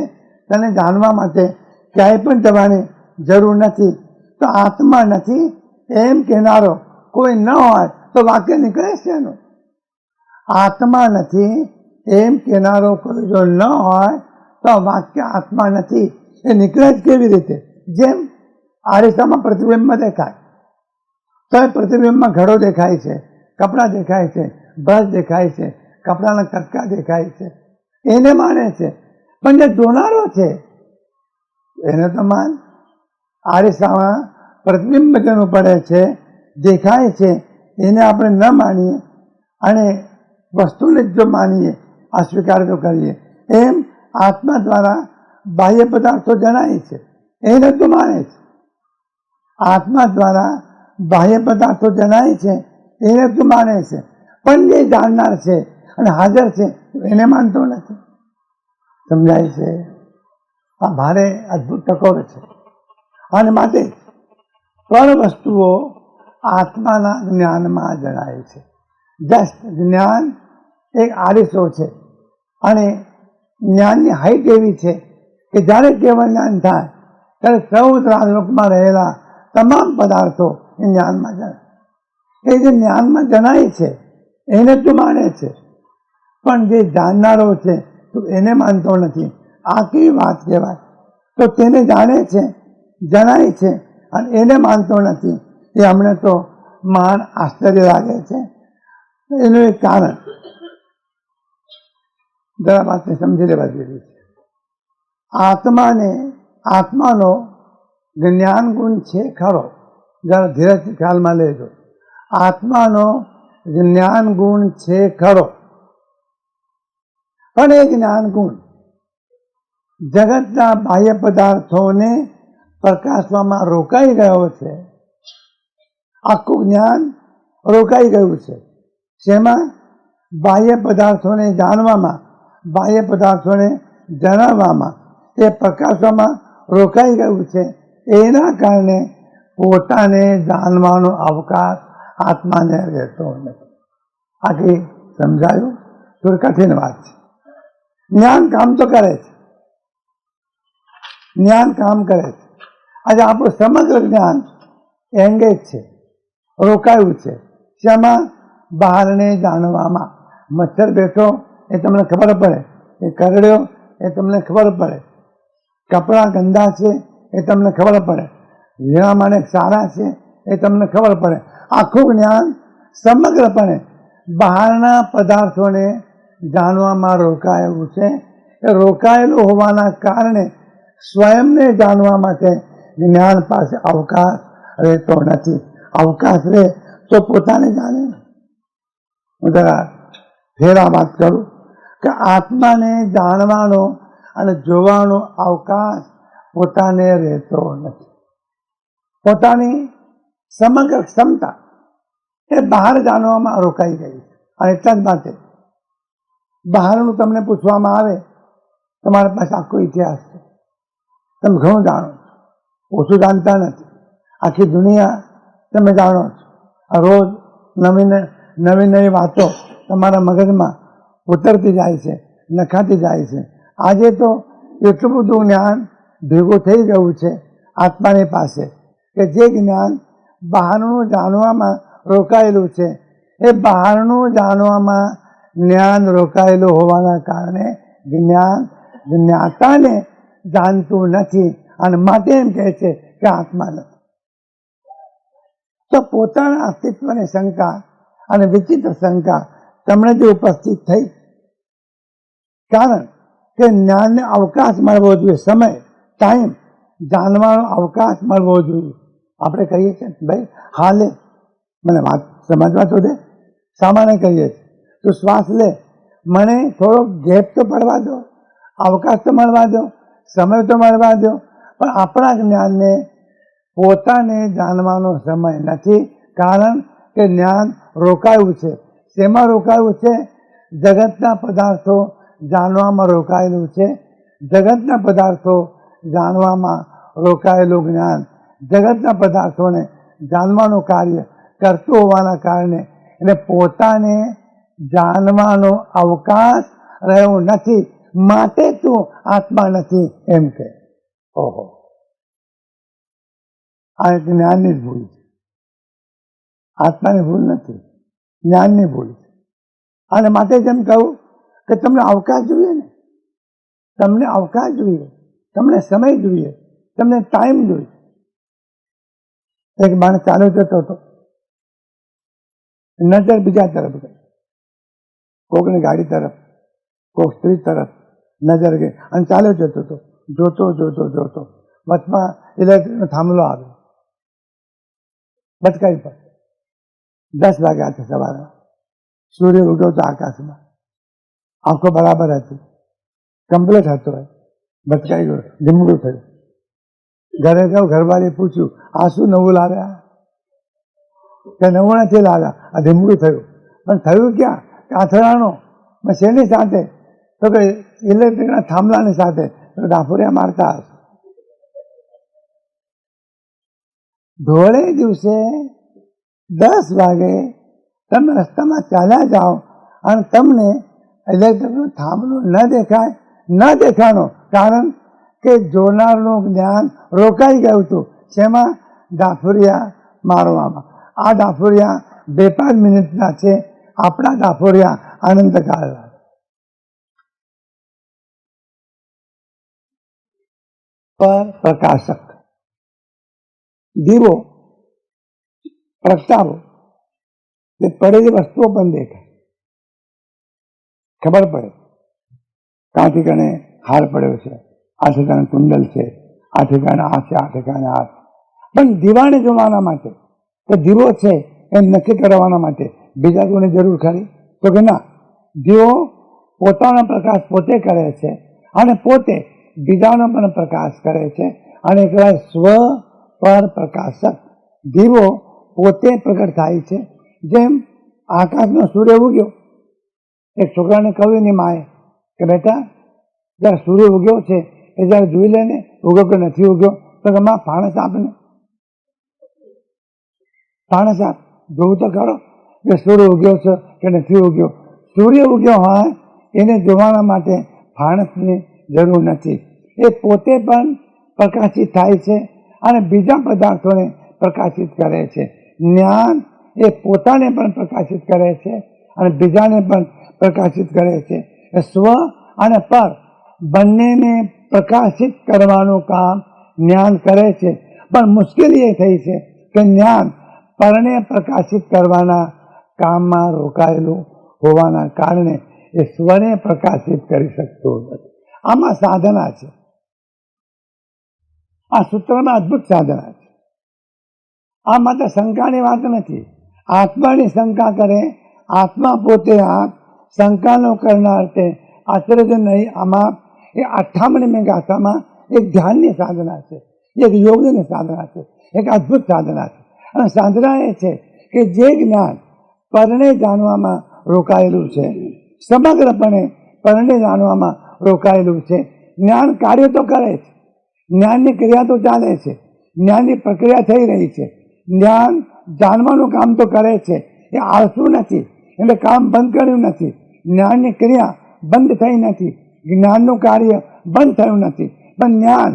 તને જાણવા માટે ક્યાંય પણ જવાની જરૂર નથી. તો આત્મા નથી એમ કહેનારો કોઈ ન હોય તો વાક્ય નીકળે છે એનું. આત્મા નથી એમ કહેનારો કોઈ જો ન હોય તો વાક્ય આત્મા નથી એ નીકળે જ કેવી રીતે? જેમ આરિસામાં પ્રતિબિંબ દેખાય તો એ પ્રતિબિંબમાં ઘડો દેખાય છે, કપડાં દેખાય છે, બ્રશ દેખાય છે, કપડાના કટકા દેખાય છે, એને માને છે. પણ જે જોનારો છે એને તો માન. આરિસામાં પ્રતિબિંબ જેનું પડે છે, દેખાય છે, એને આપણે ન માનીએ અને વસ્તુને જ જો માનીએ, અસ્વીકાર જો કરીએ, એમ આત્મા દ્વારા બાહ્ય પદાર્થો જણાય છે, એને તો માને છે. આત્મા દ્વારા બાહ્ય પદાર્થો જણાય છે, એને તો માને છે. પણ જે જાણનાર છે અને હાજર છે એને માનતો નથી. સમજાય છે? આ ભારે અદભુત ટકોર છે. અને માટે ત્રણ વસ્તુઓ આત્માના જ્ઞાનમાં જણાય છે. જસ્ટ જ્ઞાન એક આરિસો છે, અને જ્ઞાનની હાઈટ એવી છે કે જ્યારે કેવળ જ્ઞાન થાય ત્યારે ચૌદ રાજલોકમાં રહેલા તમામ પદાર્થો એ જ્ઞાનમાં જણાય. એ જે જ્ઞાનમાં જણાય છે એને તું માને છે, પણ જે જાણનારો છે તું એને માનતો નથી. આ કેવી વાત કહેવાય? તો તેને જાણે છે, જણાય છે અને એને માનતો નથી. એ અમને તો મહાન આશ્ચર્ય લાગે છે. એનું એક કારણ જરા વાતને સમજી લેવા જેવી છે. આત્માનો જ્ઞાન ગુણ છે ખરો. જરા ધીરજથી ખ્યાલમાં લેજો. આત્માનો જ્ઞાન ગુણ છે ખરો, પણ એ જ્ઞાન ગુણ જગતના બાહ્ય પદાર્થોને પ્રકાશવામાં રોકાઈ ગયો છે. આખું જ્ઞાન રોકાઈ ગયું છે. જેમાં બાહ્ય પદાર્થોને જાણવામાં, બાહ્ય પદાર્થોને જણાવવામાં, એ પ્રકાશવામાં રોકાઈ ગયું છે. એના કારણે પોતાને જાણવાનો અવકાશ આત્માને રહેતો નથી. આખી સમજાયું? થોડી કઠિન વાત છે. જ્ઞાન કામ તો કરે છે, જ્ઞાન કામ કરે છે. આજે આપણું સમગ્ર જ્ઞાન એંગેજ છે, રોકાયું છે. જેમાં બહારને જાણવામાં. મચ્છર બેઠો એ તમને ખબર પડે, એ કરડ્યો એ તમને ખબર પડે, કપડાં ગંદા છે એ તમને ખબર પડે, ઝીણા માણેક સારા છે એ તમને ખબર પડે. આખું જ્ઞાન સમગ્રપણે બહારના પદાર્થોને જાણવામાં રોકાયેલું છે. એ રોકાયેલું હોવાના કારણે સ્વયંને જાણવા માટે જ્ઞાન પાસે અવકાશ રહેતો નથી. અવકાશ રહે તો પોતાને જાણે. હું જરા ફેરા વાત કરું કે આત્માને જાણવાનો અને જોવાનો અવકાશ પોતાને રહેતો નથી. પોતાની સમગ્ર ક્ષમતા એ બહાર જાણવામાં રોકાઈ ગઈ છે. અને એટલા જ માટે બહારનું તમને પૂછવામાં આવે, તમારા પાસે આખો ઇતિહાસ છે, તમે ઘણું જાણો છો, ઓછું જાણતા નથી. આખી દુનિયા તમે જાણો છો. રોજ નવી નવી વાતો તમારા મગજમાં ઉતરતી જાય છે, નખાતી જાય છે. આજે તો એટલું બધું જ્ઞાન ભેગું થઈ ગયું છે આત્માની પાસે કે જે જ્ઞાન બહારનું જાણવામાં રોકાયેલું છે, એ બહારનું જાણવામાં જ્ઞાન રોકાયેલું હોવાના કારણે જ્ઞાન જ્ઞાતાને જાણતું નથી અને માટે એમ કહે છે કે આત્મા નથી. તો પોતાના અસ્તિત્વની શંકા અને વિચિત્ર શંકા તમને જે ઉપસ્થિત થઈ, કારણ કે જ્ઞાનને અવકાશ મળવો જોઈએ, સમય, ટાઈમ, જાણવાનો અવકાશ મળવો જોઈએ. આપણે કહીએ છીએ ભાઈ હાલે, મને વાત સમજવા તો દે, સામાન્ય કહીએ છીએ તું શ્વાસ લે, મને થોડો ગેપ તો પડવા દો, અવકાશ તો મળવા દો, સમય તો મળવા દો. પણ આપણા જ્ઞાનને પોતાને જાણવાનો સમય નથી, કારણ કે જ્ઞાન રોકાયું છે. શેમાં રોકાયું છે? જગતના પદાર્થો જાણવામાં રોકાયેલું છે. જગતના પદાર્થો જાણવામાં રોકાયેલું જ્ઞાન જગતના પદાર્થોને જાણવાનું કાર્ય કરતું હોવાના કારણે એટલે પોતાને જાણવાનો અવકાશ રહ્યો નથી, માટે તું આત્મા નથી એમ કે. ઓહો, આ જ્ઞાનની જ ભૂલ છે, આત્માની ભૂલ નથી, જ્ઞાનની ભૂલ છે. અને માટે જેમ કહું કે તમને અવકાશ જોઈએ ને, તમને અવકાશ જોઈએ, તમને સમય જોઈએ, તમને ટાઈમ જોઈએ. એક માણસ ચાલુ જતો હતો, નજર બીજા તરફ ગઈ, કોકની ગાડી તરફ, કોક સ્ત્રી તરફ નજર ગઈ અને ચાલ્યો જતો હતો. જોતો જોતો જોતો વચમાં ઇલેક્ટ્રિકનો થાંભલો આવ્યો, બચકાઈ પર 10 વાગ્યા હતા સવારના. સૂર્ય ઉગ્યો હતો આકાશમાં, આંખો બરાબર હતી, કમ્પ્લીટ હતો, બચકાઈ ગયો, ધીમડું થયું. ઘરે ગયો, ઘરવાળીએ પૂછ્યું આ શું નવું લાવ્યા? કે નવું નથી લાવ્યા, આ ધીમડું થયું. પણ થયું ક્યાં? કે આથરાણો. શેની સાથે? તો કે ઇલેક્ટ્રિકના થાંભલાની સાથે. ડાફોરિયા મારતા હશે. ધોળે દિવસે 10 વાગે તમે રસ્તામાં ચાલ્યા જાઓ અને તમને ઇલેક્ટ્રિકનું થાંભલું ન દેખાય, ન દેખાણો, કારણ કે જોનારનું જ્ઞાન રોકાઈ ગયું હતું. શેમાં? ડાફોરિયા મારવામાં. આ ડાફોરિયા 2-5 મિનિટના છે, આપણા ડાફોરિયા અનંતકાળના. પર પ્રકાશક દીવો પ્રગટાવો, તે પડેલી વસ્તુઓ પણ દેખાય, ખબર પડે. આ ઠેકાણે હાર પડ્યો છે, આ ઠેકાણે કુંડલ છે, આ ઠેકાણે આ છે, આ ઠેકાણે આ. પણ દીવાને જોવાના માટે, તો દીવો છે એમ નક્કી કરવાના માટે બીજા કોની જરૂર ખરી? તો કે ના, દીવો પોતાનો પ્રકાશ પોતે કરે છે અને પોતે બીજાનો પણ પ્રકાશ કરે છે. અને કહેવાય સ્વ પર પ્રકાશક. દીવો પોતે પ્રગટ થાય છે. જેમ આકાશનો સૂર્ય ઉગ્યો, એક છોકરાને કહ્યું એની માએ કે બેટા જયારે સૂર્ય ઉગ્યો છે એ જયારે જોઈ લે ને, ઉગ્યો કે નથી ઉગ્યો. તો કે માં ફાણસ આપને, ફાણસ આપ, જોવું તો ખરો કે સૂર્ય ઉગ્યો છે કે નથી ઉગ્યો. સૂર્ય ઉગ્યો હોય એને જોવાના માટે ફાણસની જરૂર નથી. એ પોતે પણ પ્રકાશિત થાય છે અને બીજા પદાર્થોને પ્રકાશિત કરે છે. જ્ઞાન એ પોતાને પણ પ્રકાશિત કરે છે અને બીજાને પણ પ્રકાશિત કરે છે. સ્વ અને પર બંનેને પ્રકાશિત કરવાનું કામ જ્ઞાન કરે છે. પણ મુશ્કેલી એ થઈ છે કે જ્ઞાન પરને પ્રકાશિત કરવાના કામમાં રોકાયેલું હોવાના કારણે એ સ્વને પ્રકાશિત કરી શકતું નથી. આમાં સાધના છે. આ સૂત્રમાં અદ્ભુત સાધના છે. આ માત્ર શંકાની વાત નથી. આત્માની શંકા કરે, આત્મા પોતે શંકાનો કરનાર તે આશ્ચર્ય નહીં. આમાં એ 58મી મેં ગાથામાં એક ધ્યાનની સાધના છે, એક યોગની સાધના છે, એક અદ્ભુત સાધના છે. અને સાધના એ છે કે જે જ્ઞાન પરને જાણવામાં રોકાયેલું છે, સમગ્રપણે પરને જાણવામાં રોકાયેલું છે, જ્ઞાન કાર્ય તો કરે છે, જ્ઞાનની ક્રિયા તો ચાલે છે, જ્ઞાનની પ્રક્રિયા થઈ રહી છે, જ્ઞાન જાણવાનું કામ તો કરે છે, એ આળસું નથી, એટલે કામ બંધ કર્યું નથી, જ્ઞાનની ક્રિયા બંધ થઈ નથી, જ્ઞાનનું કાર્ય બંધ થયું નથી, પણ જ્ઞાન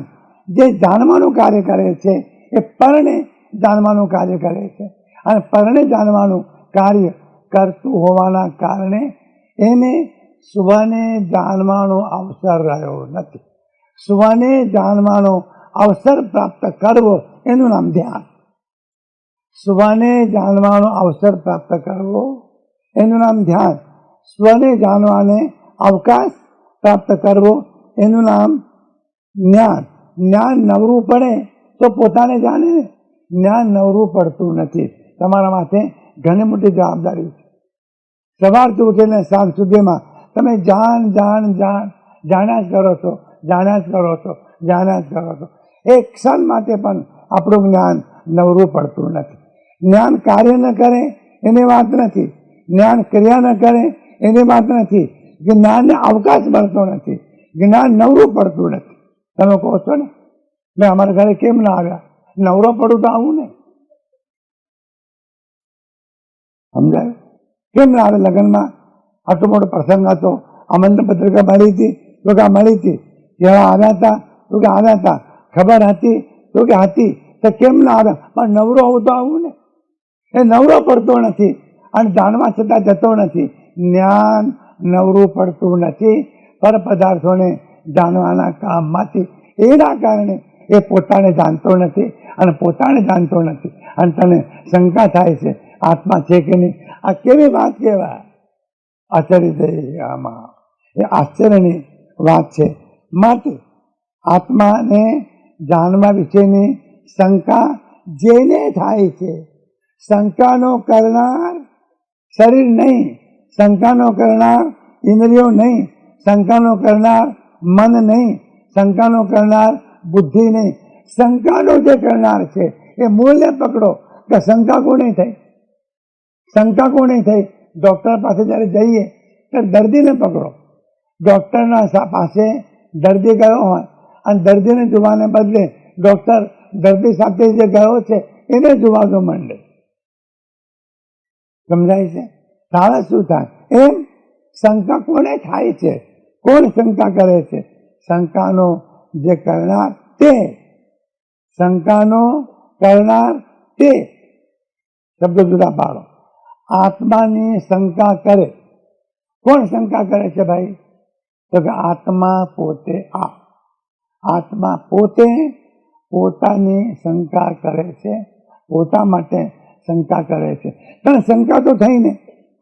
જે જાણવાનું કાર્ય કરે છે એ પરણે જાણવાનું કાર્ય કરે છે. અને પરણે જાણવાનું કાર્ય કરતું હોવાના કારણે એને સ્વને જાણવાનો અવસર રહ્યો નથી. સ્વને જાણવાનો અવસર પ્રાપ્ત કરવો એનું નામ ધ્યાન. સ્વને જાણવાનો અવસર પ્રાપ્ત કરવો એનું નામ ધ્યાન. સ્વને જાણવાને અવકાશ પ્રાપ્ત કરવો એનું નામ જ્ઞાન. જ્ઞાન નવરું પડે તો પોતાને જાણે ને. જ્ઞાન નવરું પડતું નથી. તમારા માથે ઘણી મોટી જવાબદારી છે. સવારથી ઉઠીને સાંજ સુધીમાં તમે જાણ્યા જ કરો છો, જાણ્યા જ કરો છો, જાણ્યા જ કરો છો. એક ક્ષણ માટે પણ આપણું જ્ઞાન નવરું પડતું નથી. જ્ઞાન કાર્ય ન કરે એની વાત નથી, જ્ઞાન ક્રિયા ન કરે એની વાત નથી, જ્ઞાનને અવકાશ મળતો નથી, જ્ઞાન નવરું પડતું નથી. તમે કહો છો ને મેં અમારા ઘરે કેમ ના આવ્યા? નવરો પડું તો આવું ને. સમજાયું? કેમ ના આવે? લગ્નમાં આટલો મોટો પ્રસંગ હતો, આમંત્રણ પત્રિકા મળી હતી તો કે મળી હતી, કેવા આવ્યા હતા તો કે આવ્યા હતા, ખબર હતી તો કે હતી, તો કેમ ના આવ્યા? પણ નવરો હોવું તો આવું ને. એ નવરો પડતો નથી અને જાણવા છતાં જતો નથી. જ્ઞાન નવરું પડતું નથી પર પદાર્થોને જાણવાના કામમાંથી. એના કારણે એ પોતાને જાણતો નથી અને પોતાને જાણતો નથી અને તને શંકા થાય છે આત્મા છે કે નહીં. આ કેવી વાત કહેવાય? આશ્ચર્ય થઈ આમાં. એ આશ્ચર્યની વાત છે. માટે આત્માને જાણવા વિશેની શંકા જેને થાય છે, શંકાનો કરનાર શરીર નહીં, શંકાનો કરનાર ઇન્દ્રિયો નહીં, શંકાનો કરનાર મન નહીં, શંકાનો કરનાર બુદ્ધિ નહીં, શંકાનો જે કરનાર છે એ મૂળને પકડો. કે શંકા કોને થઈ? શંકા કોને થઈ? ડૉક્ટર પાસે જ્યારે જઈએ ત્યારે દર્દીને પકડો. ડૉક્ટરના પાસે દર્દી ગયો હોય અને દર્દીને જોવાને બદલે ડૉક્ટર દર્દી સાથે જે ગયો છે એને જોવા માંડે. સમજાય છે? તારે શું થાય? એમ શંકા કોને થાય છે? કોણ શંકા કરે છે? શંકાનો જે કરનાર તે. શંકાનો કરનાર તે શબ્દ જુદા પાડો. આત્માની શંકા કરે. કોણ શંકા કરે છે ભાઈ? તો કે આત્મા પોતે. આત્મા પોતે પોતાની શંકા કરે છે, પોતા માટે શંકા કરે છે. તને શંકા તો થઈ ને,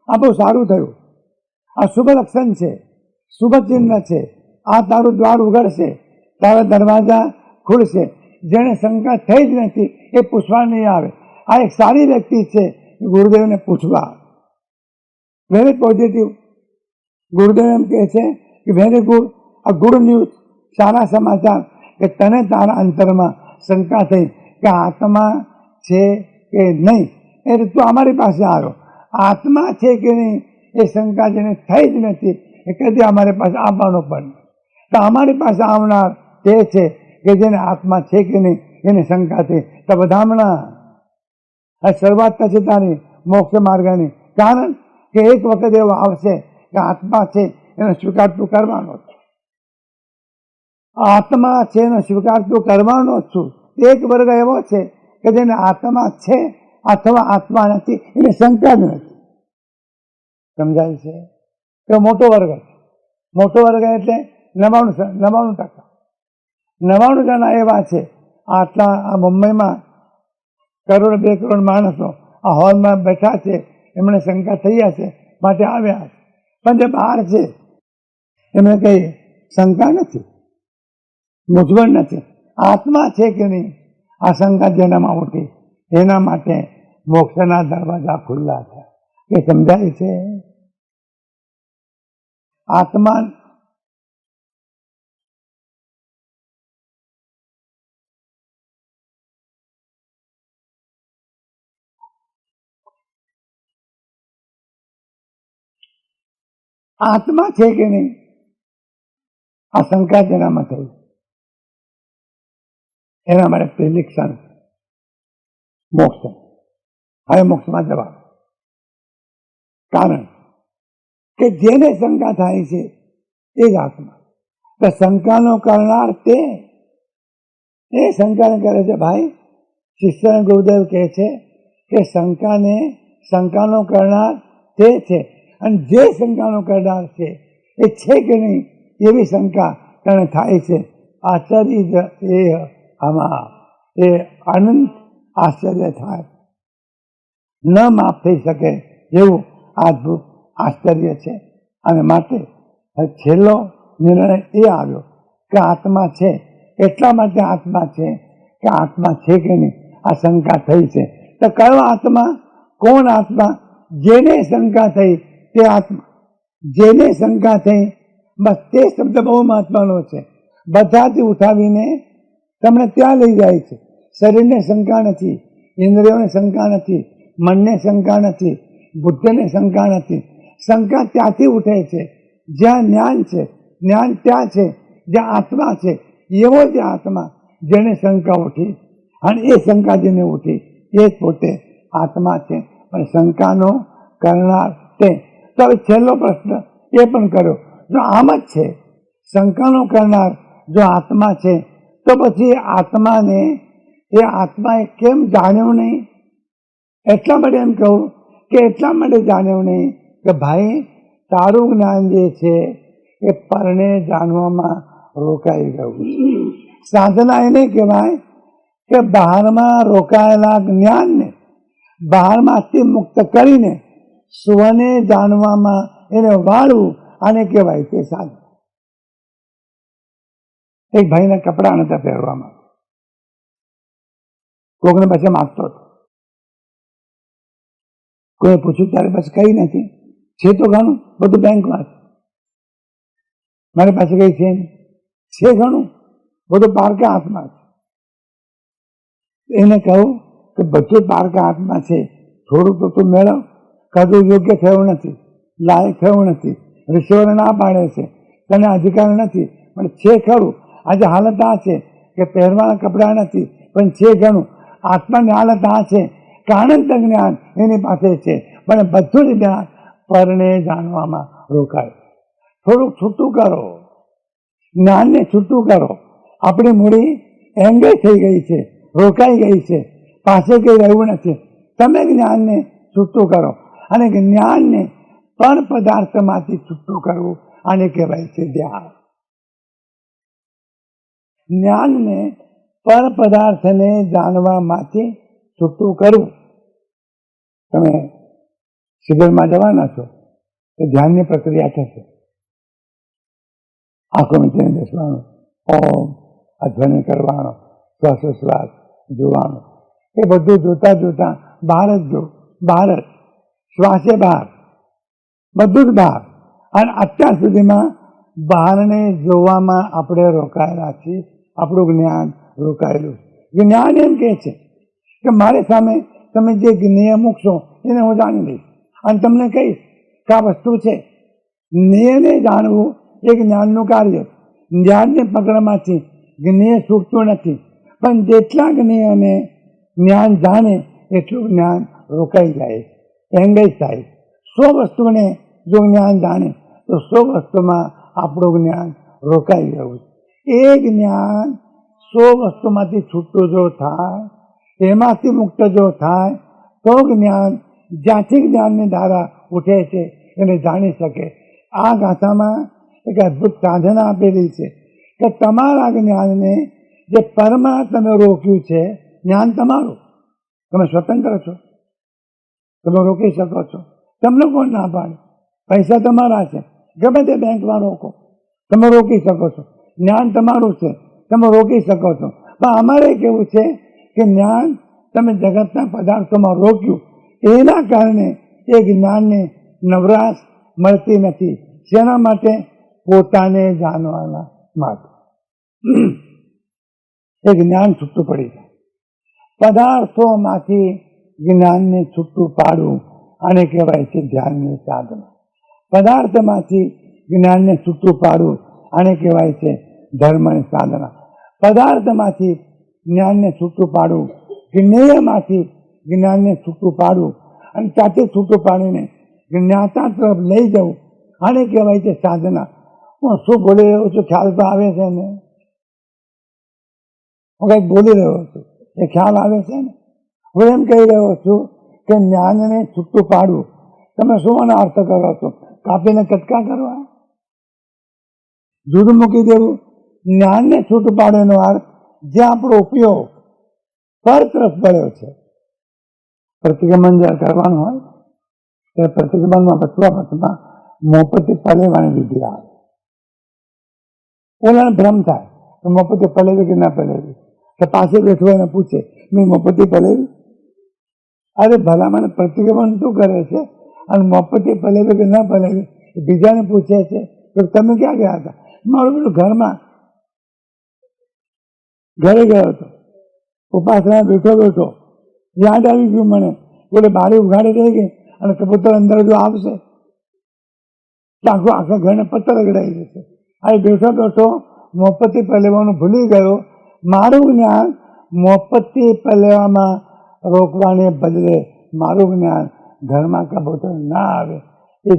આ બહુ સારું થયું, આ શુભ લક્ષણ છે, શુભ ચિહ્ન છે, આ તારું દ્વાર ઉઘડશે, તારા દરવાજા ખુલશે. જેને શંકા થઈ જ નથી એ પૂછવા નહીં આવે. આ એક સારી વ્યક્તિ છે, ગુરુદેવને પૂછવા. Very positive. ગુરુદેવ એમ કહે છે કે વેરી ગુડ, આ ગુડ ન્યૂઝ, સારા સમાચાર કે તને તારા અંતરમાં શંકા થઈ કે આત્મા છે કે નહીં. એટલે તું અમારી પાસે આવ્યો. આત્મા છે કે નહીં એ શંકા જેને થઈ જ નથી એ કદી અમારી પાસે આવવાનો પણ. તો અમારી પાસે આવનાર તે છે કે જેને આત્મા છે કે નહીં એને શંકા થઈ. તો બધામણા આ શરૂઆત થશે તારી મોક્ષ માર્ગની. કારણ કે એક વખત એવો આવશે કે આત્મા છે એનો સ્વીકાર તું કરવાનો છે. આત્મા છે એનો સ્વીકાર તું કરવાનો જ છું. એક વર્ગ એવો છે કે જેને આત્મા છે અથવા આત્મા નથી એને શંકા જ નથી. સમજાય છે? એ મોટો વર્ગ છે. મોટો વર્ગ એટલે 99%. 99 જણા એવા છે. આટલા આ મુંબઈમાં કરોડ 2 કરોડ માણસો આ હોલમાં બેઠા છે, એમને શંકા થઈ હશે માટે આવ્યા છે. પણ જે બહાર છે એમને કઈ શંકા નથી, મૂંઝવણ નથી. આત્મા છે કે નહીં આ શંકા જેનામાં ઉઠી એના માટે મોક્ષના દરવાજા ખુલ્લા છે. એ સમજાય છે. આત્મા આત્મા છે કે નહીં આ શંકા જેનામાં થઈ એના માટે પહેલી ક્ષણ મોક્ષ. હવે મોક્ષમાં જવાબ. કારણ કે જેને શંકા થાય છે એ જ આત્મા. તો શંકાનો કરનાર તે એ શંકાને કરે છે. ભાઈ શિષ્ય ગુરુદેવ કહે છે કે શંકાનો કરનાર તે છે અને જે શંકાનો કરનાર છે એ છે કે નહીં એવી શંકા તેને થાય છે. આશ્ચર્ય એ આમાં એ અનંત આશ્ચર્ય થાય, ન માફ થઈ શકે એવું અદભુત આશ્ચર્ય છે. અને માટે છેલ્લો નિર્ણય એ આવ્યો કે આત્મા છે. એટલા માટે આત્મા છે કે આત્મા છે કે નહીં આ શંકા થઈ છે. તો કયો આત્મા? કોણ આત્મા? જેને શંકા થઈ તે આત્મા. જેને શંકા થઈ બસ તે શબ્દ બહુ મહત્વનો છે. બધાથી ઉઠાવીને તમને ત્યાં લઈ જાય છે. શરીરને શંકા નથી, ઇન્દ્રિયોને શંકા નથી, મનને શંકા નથી, બુદ્ધિને શંકા નથી. શંકા ત્યાંથી ઉઠે છે જ્યાં જ્ઞાન છે. જ્ઞાન ત્યાં છે જ્યાં આત્મા છે. એવો જ આત્મા જેને શંકા ઉઠી અને એ શંકા જેને ઉઠી એ જ પોતે આત્મા છે. પણ શંકાનો કરનાર તે. તો હવે છેલ્લો પ્રશ્ન એ પણ કર્યો, જો આમ જ છે શંકાનો કરનાર જો આત્મા છે તો પછી આત્માએ કેમ જાણ્યું નહીં? એટલા માટે એમ કહું કે એટલા માટે જાણ્યું નહીં કે ભાઈ તારું જ્ઞાન જે છે એ પરને જાણવામાં રોકાઈ ગયું. સાધના એને કહેવાય કે બહારમાં રોકાયેલા જ્ઞાનને બહારમાંથી મુક્ત કરીને સ્વને જાણવામાં એને વાળવું આને કહેવાય તે સાધના. એક ભાઈને કપડા નતા પહેરવામાં, કોકને પછી માગતો હતો. કોઈ પૂછ્યું ત્યારે પછી કઈ નથી, છે તો ઘણું બધું બેંકમાં છે, મારી પાસે કઈ છે ઘણું બધું પારકા હાથમાં છે. એને કહું કે બધું પારકા હાથમાં છે, થોડુંક તો તું મેળવ. કદું યોગ્ય થયું નથી, લાયક થયું નથી, ઋષિઓને ના પાડે છે, તને અધિકાર નથી, પણ છે ખરું. આજે હાલત આ છે કે પહેરવાના કપડા નથી પણ છે ઘણું. આત્માની હાલત આ છે કે અનંત જ્ઞાન એની પાસે છે પણ બધું જ જ્ઞાન પરને જાણવામાં રોકાય. થોડુંક છૂટું કરો, જ્ઞાનને છૂટું કરો. આપણી મૂડી એંગેજ થઈ ગઈ છે, રોકાઈ ગઈ છે, પાસે કંઈ રહ્યું નથી. તમે જ્ઞાનને છૂટું કરો અને જ્ઞાનને પર પદાર્થમાંથી છૂટું કરવું આને કહેવાય છે ધ્યાન. જ્ઞાનને પર પદાર્થને જાણવામાંથી છૂટું કરવું. તમે શિબિરમાં જવાના છો તો ધ્યાનની પ્રક્રિયા થશે. આંખો મીચીને બેસવાનું, ઓમ અધ્વનિ કરવાનો, શ્વાસોશ્વાસ જોવાનો. એ બધું જોતા જોતા બહાર જ જો, બહાર જ શ્વાસે બહાર, બધું જ બહાર. અને અત્યાર સુધીમાં બહારને જોવામાં આપણે રોકાયેલા છીએ. આપણું જ્ઞાન રોકાયેલું. જ્ઞાન એમ કહે છે કે મારી સામે તમે જે જ્ઞેય મૂકશો એને હું જાણી લઈશ અને તમને કહીશ કે આ વસ્તુ છે. જ્ઞેયને જાણવું એ જ્ઞાનનું કાર્ય. જ્ઞાનને પકડવામાંથી જ્ઞેય છૂટતું નથી, પણ જેટલા જ્ઞેયને જ્ઞાન જાણે એટલું જ્ઞાન રોકાઈ જાય, એંગેજ થાય. 100 વસ્તુને જો જ્ઞાન જાણે તો 100 વસ્તુમાં આપણું જ્ઞાન રોકાઈ ગયું. એ જ્ઞાન 100 વસ્તુમાંથી છૂટું જો થાય, એમાંથી મુક્ત જો થાય તો જ્ઞાન જ્યાંથી જ્ઞાનની ધારા ઉઠે છે એને જાણી શકે. આ ગાથામાં એક અદ્ભુત સાધના આપેલી છે કે તમારા જ્ઞાનને જે પરમાં તમે રોક્યું છે, જ્ઞાન તમારું, તમે સ્વતંત્ર છો, તમે રોકી શકો છો. તમને કોણ ના પાડે? પૈસા તમારા છે, ગમે તે બેંકમાં રોકો, તમે રોકી શકો છો. જ્ઞાન તમારું છે, તમે રોકી શકો છો. પણ અમારે કેવું છે કે જ્ઞાન તમે જગતના પદાર્થોમાં રોક્યું, એના કારણે એ જ્ઞાનને નવરાશ મળતી નથી. શેના માટે? પોતાને જાણવાના માટે. એ જ્ઞાન છૂટું પડી જાય. પદાર્થોમાંથી જ્ઞાનને છૂટું પાડવું, આને કહેવાય છે ધ્યાનની સાધના. પદાર્થમાંથી જ્ઞાનને છૂટું પાડવું, આને કહેવાય છે ધર્મની સાધના. પદાર્થમાંથી જ્ઞાનને છૂટું પાડવું, જ્ઞેયમાંથી જ્ઞાનને છૂટું પાડવું અને સાથે છૂટું પાડીને જ્ઞાતા તરફ લઈ જવું, આને કહેવાય છે સાધના. હું શું બોલી રહ્યો છું ખ્યાલ તો આવે છે ને? હું કંઈક બોલી રહ્યો છું એ ખ્યાલ આવે છે ને? હું એમ કહી રહ્યો છું કે જ્ઞાનને છૂટું પાડવું. તમે શું આનો અર્થ કરો છો? કાપીને કટકા કરવા, જુદું મૂકી દેવું? જ્ઞાનને છૂટું પાડવાનો અર્થ જે આપણો ઉપયોગ પર તરફ પડ્યો છે. પ્રતિક્રમણ જ્યારે કરવાનું હોય ત્યારે પ્રતિક્રમણમાં વચમાં મોપતી પલેવાની વિધિ આવે. ઓલાને ભ્રમ થાય કે મોપતી પલેવી કે ના પલેવી, તો પાસે બેઠો એને પૂછે મેં મોપતી પલેવી? અરે ભલામણ પ્રતિક્રમણ શું કરે છે અને મોપતી પલેવી કે ના પલેવી બીજાને પૂછે છે તો તમે ક્યાં ગયા હતા? મારું બધું ઘરમાં ઘરે ગયો હતો, ઉપાસના બેઠો યાદ આવી ગયું મને, બોલે બારી ઉઘાડી રહી ગઈ અને કબૂતર અંદર જો આવશે તો આખા ઘરને પત્તર રગડાઈ જશે. આ બેઠો મોપત્તી પલેવાનું ભૂલી ગયો. મારું જ્ઞાન મોપત્તી પલેવામાં રોકવાને બદલે મારું જ્ઞાન ઘરમાં કબૂતર ના આવે એ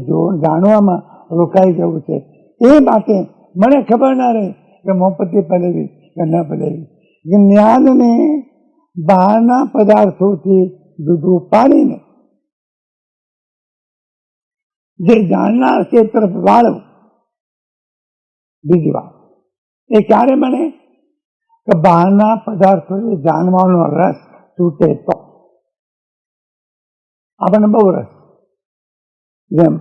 જાણવામાં રોકાઈ ગયું છે. એ માટે મને ખબર ના રહે કે મોપત્તી પલેવી કે ન પલેવી. જ્ઞાનને બહારના પદાર્થોથી જુદું પાડીને જે જાણનાર તે તરફ વાળવું. બીજી વાત એ ક્યારે બને કે બહારના પદાર્થોને જાણવાનો રસ છૂટે તો. આપણને બહુ રસ, જેમ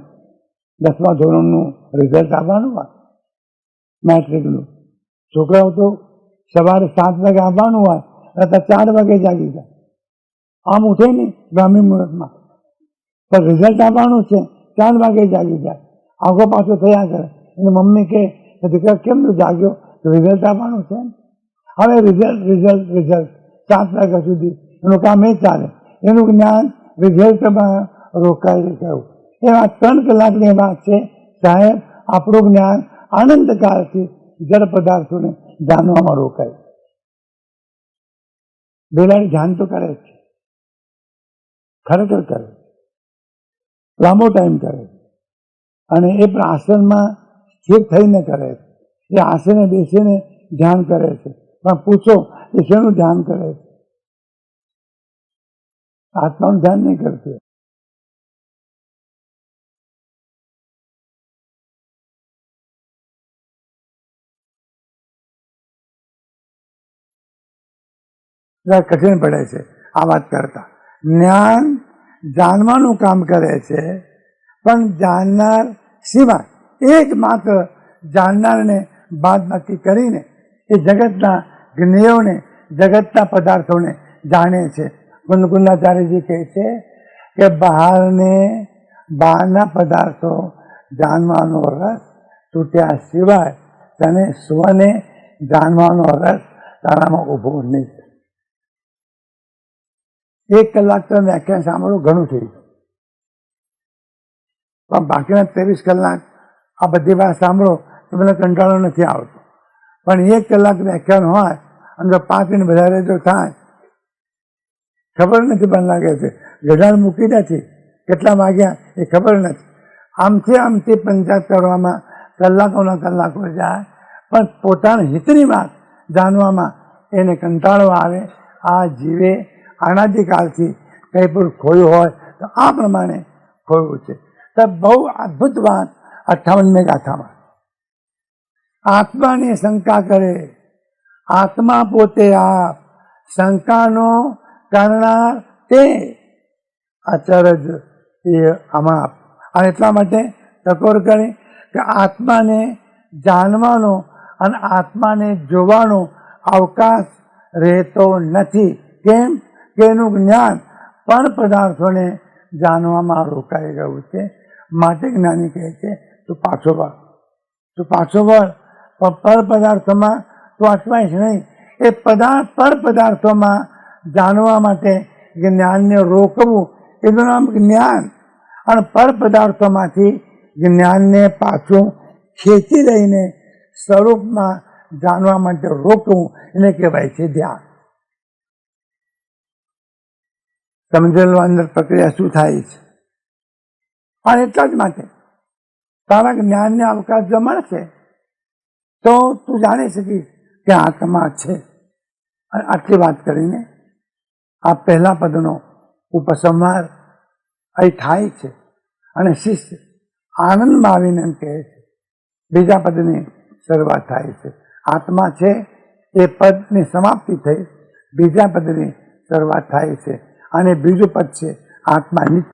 10મા ધોરણનું રિઝલ્ટ આવવાનું હોય મેટ્રિકનું, છોકરાઓ તો સવારે 7 વાગે આવવાનું હોય અથવા 4 વાગે જાગી જાય. આમ ઉઠે નહીં બ્રાહ્મી મુહૂર્તમાં, પણ રિઝલ્ટ આવવાનું છે 4 વાગે જાગી જાય. આગો પાછો થયા કરે. એની મમ્મી કહે દીકરા કેમ તું જાગ્યો? રિઝલ્ટ આવવાનું છે. હવે રિઝલ્ટ 7 વાગ્યા સુધી એનું કામ એ ચાલે. એનું જ્ઞાન રિઝલ્ટમાં રોકાઈ ગયું. એવા 3 કલાકની વાત છે સાહેબ. આપણું જ્ઞાન આનંદકાળથી જળ પદાર્થોને જાણવામાં રોકાય. બિલાડી ધ્યાન તો કરે છે, ખરેખર કરે, લાંબો ટાઈમ કરે અને એ પણ આસનમાં સ્થિર થઈને કરે છે. એ આસને બેસીને ધ્યાન કરે છે. પણ પૂછો એ શેનું ધ્યાન કરે છે? આત્માનું ધ્યાન નહીં કરતી. કઠિન પડે છે આ વાત કરતા. જ્ઞાન જાણવાનું કામ કરે છે, પણ જાણનાર સિવાય એકમાત્ર જાણનારને બાદ બાકી કરીને એ જગતના જ્ઞેયોને, જગતના પદાર્થોને જાણે છે. કુંદકુંદાચાર્યજી કહે છે કે બહારના પદાર્થો જાણવાનો રસ તૂટ્યા સિવાય તને સ્વને જાણવાનો રસ તારામાં ઉભો નહીં. 1 કલાક તો વ્યાખ્યાન સાંભળવું ઘણું થઈ ગયું, પણ બાકીના 23 કલાક આ બધી વાત સાંભળો તો મને કંટાળો નથી આવતો. પણ 1 કલાક વ્યાખ્યાન હોય અને જો 5 મિનિટ વધારે જો થાય ખબર નથી પણ લાગે છે. ગઢાળ મૂકી નથી કેટલા વાગ્યા એ ખબર નથી. આમથી પંચાયત કરવામાં કલાકોના કલાકો જાય, પણ પોતાના હિતની વાત જાણવામાં એને કંટાળો આવે. આ જીવે અનાદિકાળથી કંઈ પણ ખોયું હોય તો આ પ્રમાણે ખોયું છે. તો બહુ અદ્ભુત વાત 58મી ગાથામાં. આત્માની શંકા કરે, આત્મા પોતે આપ, શંકાનો કરનાર તે અચરજ એ અમાપ. અને એટલા માટે ટકોર કરી કે આત્માને જાણવાનો અને આત્માને જોવાનો અવકાશ રહેતો નથી. કેમ કે એનું જ્ઞાન પર પદાર્થોને જાણવામાં રોકાઈ ગયું છે. માટે જ્ઞાની કહે છે તું પાછો વળ, તું પાછો વળ. પર પદાર્થોમાં તું અટવાઈશ નહીં. એ પર પદાર્થોમાં જાણવા માટે જ્ઞાનને રોકવું એનું નામ જ્ઞાન. અને પર પદાર્થોમાંથી જ્ઞાનને પાછું ખેંચી લઈને સ્વરૂપમાં જાણવા માટે રોકવું એને કહેવાય છે ધ્યાન. સમજેલો અંદર પ્રક્રિયા શું થાય છે. અને એટલા જ માટે તારા જ્ઞાનને અવકાશ જો મળશે તો તું જાણી શકીશ કે આત્મા છે. અને આટલી વાત કરીને આ પહેલા પદનો ઉપસંહાર અહીં થાય છે. અને શિષ્ય આનંદમાં આવીને એમ કહે છે, બીજા પદની શરૂઆત થાય છે. આત્મા છે એ પદની સમાપ્તિ થઈ, બીજા પદની શરૂઆત થાય છે. અને બીજું પદ છે આત્મા નિત્ય.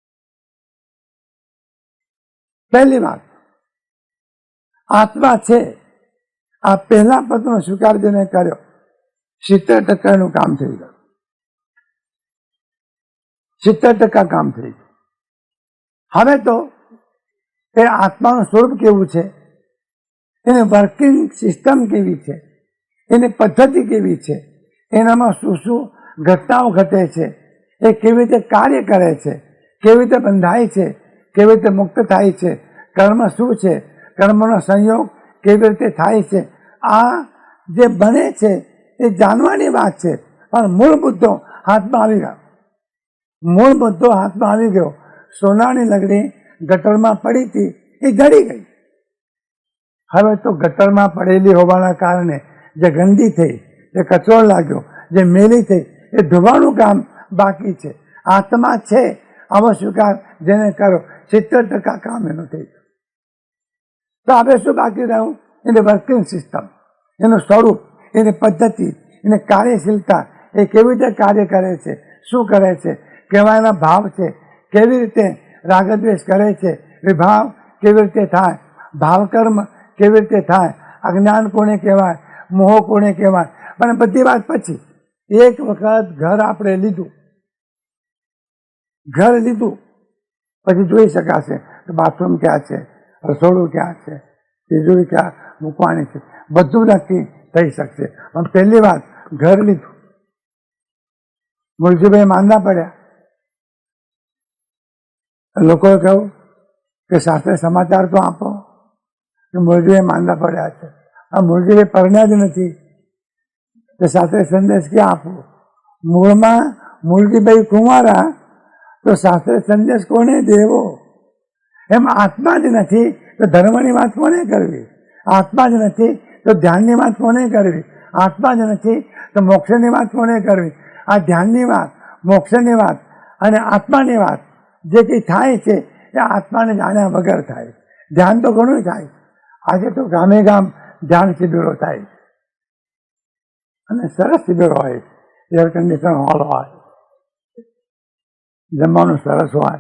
પહેલી વાત આત્મા છે આ પહેલા પદનો સ્વીકાર જેને કર્યો 70% કામ થઈ ગયું. 70% કામ થઈ ગયું. હવે તો એ આત્માનું સ્વરૂપ કેવું છે, એની વર્કિંગ સિસ્ટમ કેવી છે, એની પદ્ધતિ કેવી છે, એનામાં શું શું ઘટનાઓ ઘટે છે, એ કેવી રીતે કાર્ય કરે છે, કેવી રીતે બંધાય છે, કેવી રીતે મુક્ત થાય છે, કર્મ શું છે, કર્મનો સંયોગ કેવી રીતે થાય છે, આ જે બને છે એ જાણવાની વાત છે. પણ મૂળ મુદ્દો હાથમાં આવી ગયો. મૂળ મુદ્દો હાથમાં આવી ગયો. સોનાની લગડી ગટરમાં પડી હતી, એ જડી ગઈ. હવે તો ગટરમાં પડેલી હોવાના કારણે જે ગંદી થઈ, જે કચરો લાગ્યો, જે મેલી થઈ, એ ધોવાનું કામ બાકી છે. આત્મા છે આવો સ્વીકાર જેને કરો 70% કામ એનું થઈ ગયું. તો હવે શું બાકી રહ્યું? એની વર્કિંગ સિસ્ટમ, એનું સ્વરૂપ, એની પદ્ધતિ, એની કાર્યશીલતા, એ કેવી રીતે કાર્ય કરે છે, શું કરે છે, કેવા એના ભાવ છે, કેવી રીતે રાગદ્વેષ કરે છે, વિભાવ કેવી રીતે થાય, ભાવકર્મ કેવી રીતે થાય, અજ્ઞાન કોને કહેવાય, મોહ કોને કહેવાય. પણ બધી વાત પછી એક વખત ઘર આપણે લીધું, ઘર લીધું પછી જોઈ શકાશે કે બાથરૂમ ક્યાં છે, રસોડું ક્યાં છે, તિજોરી ક્યાં મૂકવાની છે, બધું નક્કી થઈ શકશે. પણ પહેલી વાત ઘર લીધું. મુરજીભાઈ માંદા પડ્યા, લોકોએ કહ્યું કે શાસ્ત્રે સમાચાર તો આપો કે મુરજીભાઈ માંદા પડ્યા છે. આ મુરજીભાઈ પરણ્યા જ નથી, તો શાસ્ત્રે સંદેશ ક્યાં આપવો? મૂળમાં મુરજીભાઈ કુંવારા, તો શાસ્ત્રે સંદેશ કોને દેવો? એમ આત્મા જ નથી તો ધર્મની વાત કોને કરવી? આત્મા જ નથી તો ધ્યાનની વાત કોને કરવી? આત્મા જ નથી તો મોક્ષની વાત કોને કરવી? આ ધ્યાનની વાત, મોક્ષની વાત અને આત્માની વાત જે કંઈ થાય છે એ આત્માને જાણ્યા વગર થાય. ધ્યાન તો ઘણું થાય. આજે તો ગામે ગામ ધ્યાન શિબિરો થાય અને સરસ શિબિરો હોય, એર કન્ડિશન હોલ હોય, જમવાનું સરસ હોય,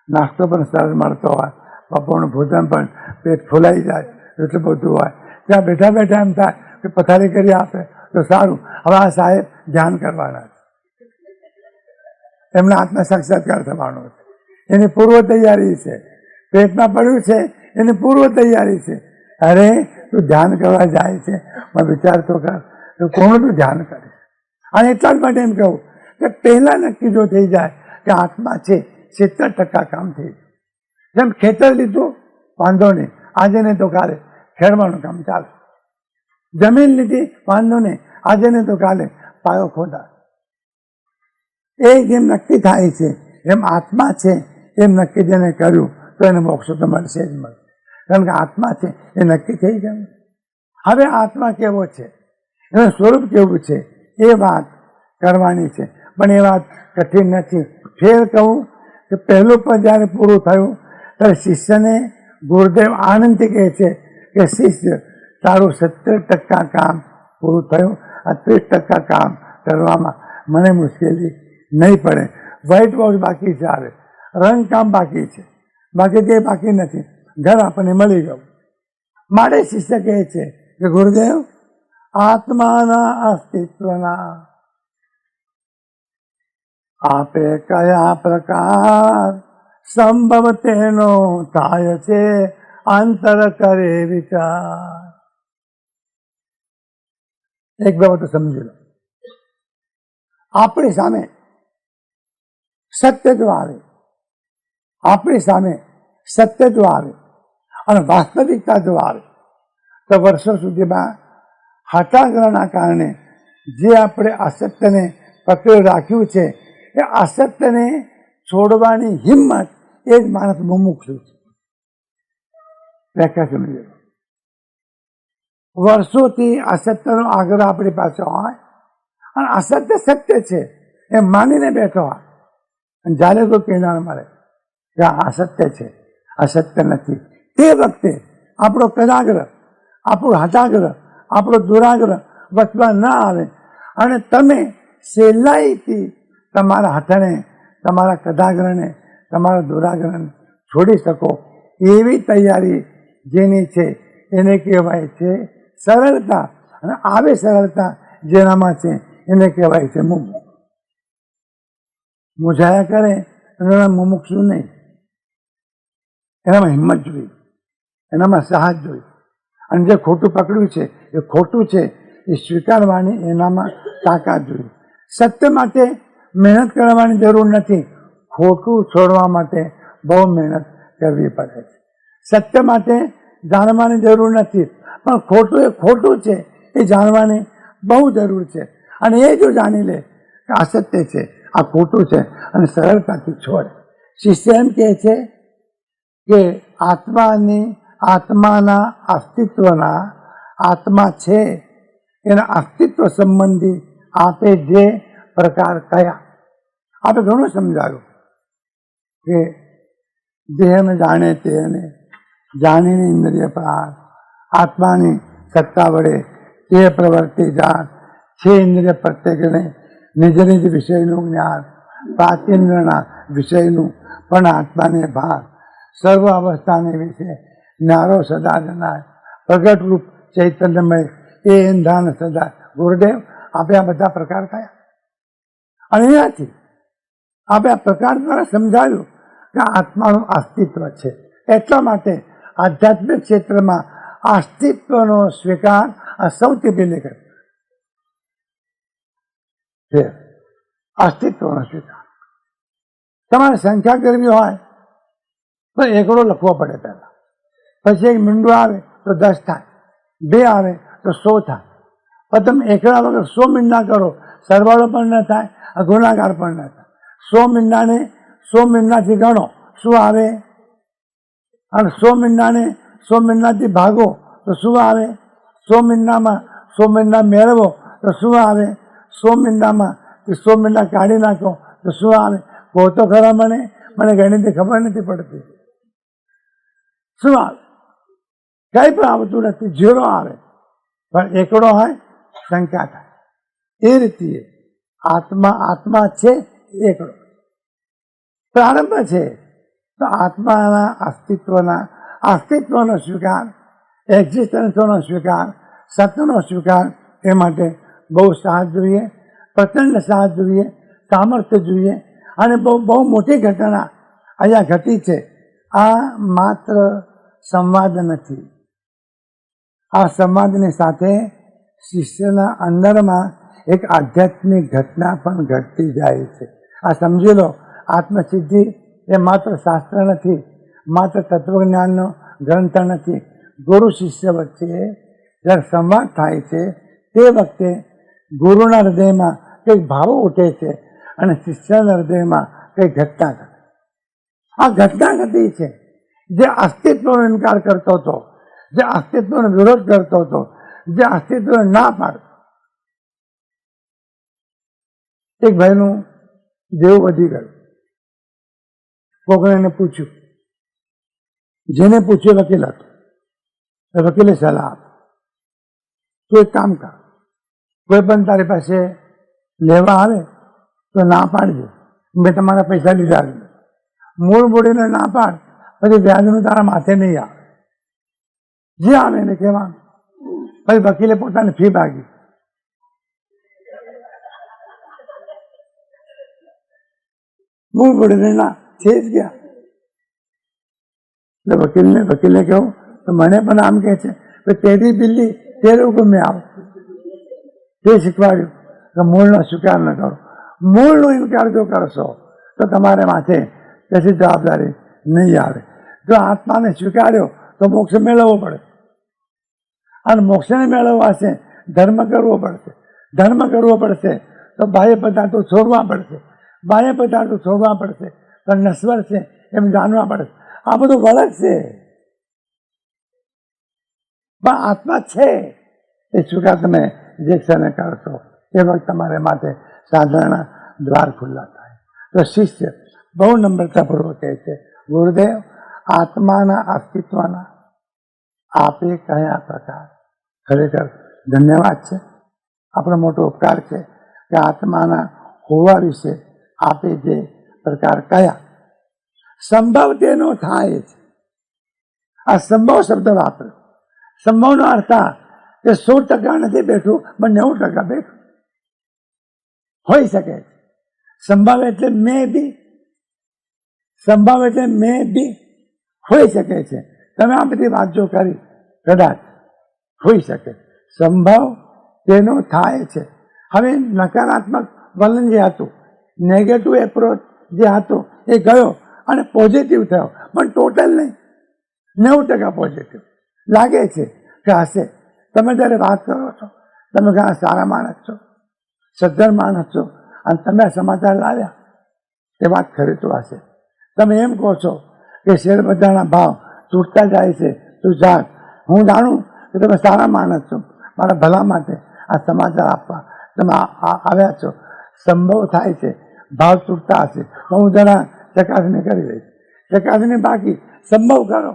નાસ્તો પણ સરસ મળતો હોય, બપોરનું ભોજન પણ પેટ ફૂલાઈ જાય એટલું બધું હોય. ત્યાં બેઠા બેઠા એમ થાય કે પથારી કરી આપે તો સારું, હવે આ સાહેબ ધ્યાન કરવાના છે, એમના આત્મ સાક્ષાત્કાર થવાનો છે, એની પૂર્વ તૈયારી છે, પેટમાં પડ્યું છે એની પૂર્વ તૈયારી છે. અરે તું ધ્યાન કરવા જાય છે, પણ વિચાર તો કર તો કોણ તું ધ્યાન કરે. અને એટલા જ માટે એમ કહું કે પહેલા નક્કી જો થઈ જાય કે આત્મા છે 70% કામ થઈ ગયું. જેમ ખેતર લીધું વાંધો નહીં, આજે નહીં તો કાલે ખેડવાનું કામ ચાલે. જમીન લીધી વાંધો નહીં, આજે નહીં તો કાલે પાયો ખોદા. એ જેમ નક્કી થાય છે એમ આત્મા છે એમ નક્કી જેને કર્યું તો એને મોક્ષ તો મળશે જ મળશે. કારણ કે આત્મા છે એ નક્કી થઈ ગયું. હવે આત્મા કેવો છે, એનું સ્વરૂપ કેવું છે એ વાત કરવાની છે. પણ એ વાત કઠિન નથી. ફેર કહું કે પહેલું પદ જ્યારે પૂરું થયું ત્યારે શિષ્યને ગુરુદેવ આનંદથી કહે છે કે શિષ્ય તારું 70% કામ પૂરું થયું, આ 30% કામ કરવામાં મને મુશ્કેલી નહીં પડે. વ્હાઇટ વોશ બાકી છે, આવે રંગકામ બાકી છે, બાકી કંઈ બાકી નથી, ઘર આપણને મળી ગયું. માટે શિષ્ય કહે છે કે ગુરુદેવ આત્માના અસ્તિત્વના આપે કયા પ્રકાર સંભવ તેનો થાય છે અંતર કરે વિચાર. એક બાબત સમજી લો, આપણી સામે સત્ય જો આવે, આપણી સામે સત્ય જો આવે અને વાસ્તવિકતા જો આવે તો વર્ષો સુધીમાં હઠાગ્રહના કારણે જે આપણે અસત્યને પકડી રાખ્યું છે એ અસત્યને છોડવાની હિંમત એ જ માણસ મુમુક્ષુ છે. વ્યાખ્યા સમજી લો. વર્ષોથી અસત્યનો આગ્રહ આપણી પાસે હોય અને અસત્ય સત્ય છે એમ માનીને બેઠો હોય, અને જ્યારે કોઈ કિનાર મળે કે આ અસત્ય છે, અસત્ય નથી, તે વખતે આપણો કદાગ્રહ, આપણો હઠાગ્રહ, આપણો દુરાગ્રહ વચમાં ના આવે અને તમે સહેલાઈથી તમારા હઠને, તમારા કદાગ્રહને, તમારા દુરાગ્રહને છોડી શકો એવી તૈયારી જેની છે એને કહેવાય છે સરળતા. અને આવી સરળતા જેનામાં છે એને કહેવાય છે મુમુક્ષ. મૂંઝાયા કરે એનામાં મુમુક્ષુ નહીં, એનામાં હિંમત જોઈએ, એનામાં સાહસ જોઈએ. અને જે ખોટું પકડ્યું છે એ ખોટું છે એ સ્વીકારવાની એનામાં તાકાત જોઈએ. સત્ય માટે મહેનત કરવાની જરૂર નથી, ખોટું છોડવા માટે બહુ મહેનત કરવી પડે છે. સત્ય માટે જાણવાની જરૂર નથી, પણ ખોટું એ ખોટું છે એ જાણવાની બહુ જરૂર છે. અને એ જો જાણી લે કે અસત્ય છે, આ ખોટું છે, અને સરળતાથી છોડે. શિષ્ય એમ કહે છે કે આત્માના અસ્તિત્વના, આત્મા છે એના અસ્તિત્વ સંબંધી આપે જે પ્રકાર કયા. આપણે ઘણું સમજાયું કે દેહને જાણે તેને જાણીને ઇન્દ્રિય પાર, આત્માની સત્તા વડે તે પ્રવર્તી જાત છે ઇન્દ્રિય પ્રત્યેકને નિજ નિજ વિષયનું જ્ઞાન, પ્રાચીન્દ્રના વિષયનું પણ આત્માને ભાર, સર્વ અવસ્થાને વિશે ન્યારો સદા જનાય, પ્રગટ રૂપ ચૈતન્યમય એ એંધાન સદા. ગુરુદેવ આપણે આ બધા પ્રકાર કયા? અને એનાથી આપણે આ પ્રકાર દ્વારા સમજાવ્યું કે આત્માનું અસ્તિત્વ છે. એટલા માટે આધ્યાત્મિક ક્ષેત્રમાં અસ્તિત્વનો સ્વીકાર આ સૌથી પહેલી કરે છે. અસ્તિત્વનો સ્વીકાર. તમારે સંખ્યા કરવી હોય તો એકડો લખવો પડે પહેલા, પછી એક મીંડું આવે તો 10 થાય, 2 આવે તો 100 થાય. પણ તમે એકડા વગર 100 મીંડા કરો, સરવાળો પણ ન થાય, ગુણાકાર પણ ન થાય. 100 મીંડાને 100 મીંડાથી ગણો, શું આવે? અને 100 મીંડાને 100 મીંડાથી ભાગો તો શું આવે? 100 મીંડામાં 100 મીંડા મેળવો તો શું આવે? 100 મીંડામાં 100 મીંડા કાઢી નાખો તો શું આવે? કહો તો ખરા, મને ગણિતની ખબર નથી પડતી. શું આવે? કઈ પણ આવતું નથી, 0 આવે. પણ એકડો હોય સંખ્યા થાય. એ રીતે આત્મા છે એકડો. પ્રારંભ છે તો આત્માના અસ્તિત્વનો સ્વીકાર, એક્ઝિસ્ટન્સનો સ્વીકાર, સત્યનો સ્વીકાર, એ માટે બહુ સાહસ જોઈએ, પ્રચંડ સાહસ જોઈએ, સામર્થ્ય જોઈએ. અને બહુ મોટી ઘટના અહીંયા ઘટી છે. આ માત્ર સંવાદ નથી, આ સંવાદની સાથે શિષ્યના અંદરમાં એક આધ્યાત્મિક ઘટના પણ ઘટતી જાય છે. આ સમજી લો, આત્મસિદ્ધિ એ માત્ર શાસ્ત્ર નથી, માત્ર તત્વજ્ઞાનનો ગ્રંથ નથી. ગુરુ શિષ્ય વચ્ચે જ્યારે સંવાદ થાય છે તે વખતે ગુરુના હૃદયમાં કંઈક ભાવો ઉઠે છે અને શિષ્યના હૃદયમાં કંઈક ઘટના ઘટે. આ ઘટના ઘટી છે. જે અસ્તિત્વનો ઇનકાર કરતો હતો, જે અસ્તિત્વનો વિરોધ કરતો હતો, જે અસ્તિત્વને ના પાડતો, એક ભાઈનું દેવું વધી ગયું. કોકણે એને પૂછ્યું, જેને પૂછ્યું વકીલ હતો, વકીલે સલાહ આપી, તું એક કામ કર, કોઈ પણ તારી પાસે લેવા આવે તો ના પાડજે, મેં તમારા પૈસા લીધા છે. મૂળ મૂડીને ના પાડ, પછી વ્યાજનું તારા માથે નહીં આવે. જે આવે એને કહેવાનું પછી વકીલે પોતાની ફી માગી. મૂળ પડે ના છે જ ગયા. એટલે વકીલે કહ્યું તો મને પણ આમ કહે છે કે તેરી બિલ્લી તેરે હુકમ મેં આવ. તે શીખવાડ્યું કે મૂળનો સ્વીકાર ન કરો. મૂળનો ઇનકાર જો કરશો તો તમારે માથે કશી જવાબદારી નહીં આવે. જો આત્માને સ્વીકાર્યો તો મોક્ષ મેળવવો પડે, અને મોક્ષને મેળવવા છે ધર્મ કરવો પડશે. ધર્મ કરવો પડશે તો બાહ્ય પદાર્થો છોડવા પડશે. બાહ્ય પદાર્થો છોડવા પડશે તો નશ્વર છે એમ જાણવા પડશે. આ બધું વળગ છે, પણ આત્મા છે એ સ્વીકાર તમે જે ક્ષણે કરશો એ વખત તમારે માટે સાધારણ દ્વાર ખુલ્લા થાય. તો શિષ્ય બહુ નમ્રતાપૂર્વક કહે છે, ગુરુદેવ, આત્માના અસ્તિત્વના આપે કયા પ્રકાર? ખરેખર ધન્યવાદ છે, આપણો મોટો ઉપકાર છે કે આત્માના હોવા વિશે આપે જે પ્રકાર કયા. સંભવ તેનો થાય છે. આ સંભવ શબ્દ વાપર્યો. સંભવનો અર્થ આ કે 100% નથી બેઠું, પણ 90% બેઠું હોઈ શકે છે. સંભવ એટલે મે બી, સંભવ એટલે મે બી હોઈ શકે છે. તમે આ બધી વાત જો કરી, કદાચ હોઈ શકે. સંભવ તેનો થાય છે. હવે નકારાત્મક વલણ જે હતું, નેગેટિવ એપ્રોચ જે હતો એ ગયો અને પોઝિટિવ થયો, પણ ટોટલ નહીં, 90% પોઝિટિવ લાગે છે કે હશે. તમે જ્યારે વાત કરો છો, તમે ઘણા સારા માણસ છો, સજ્જન માણસ છો, અને તમે સમાચાર લાવ્યા એ વાત ખરી તો હશે. તમે એમ કહો છો કે શેર બજારના ભાવ તૂટતા જાય છે, તું જાગ. હું જાણું કે તમે સારા માણસ છો, મારા ભલા માટે આ સમાચાર આપવા તમે આવ્યા છો. સંભવ થાય છે ભાવ તૂટતા હશે, તો હું જરા ચકાસણી કરી લઈશ. ચકાસણી બાકી, સંભવ કરો.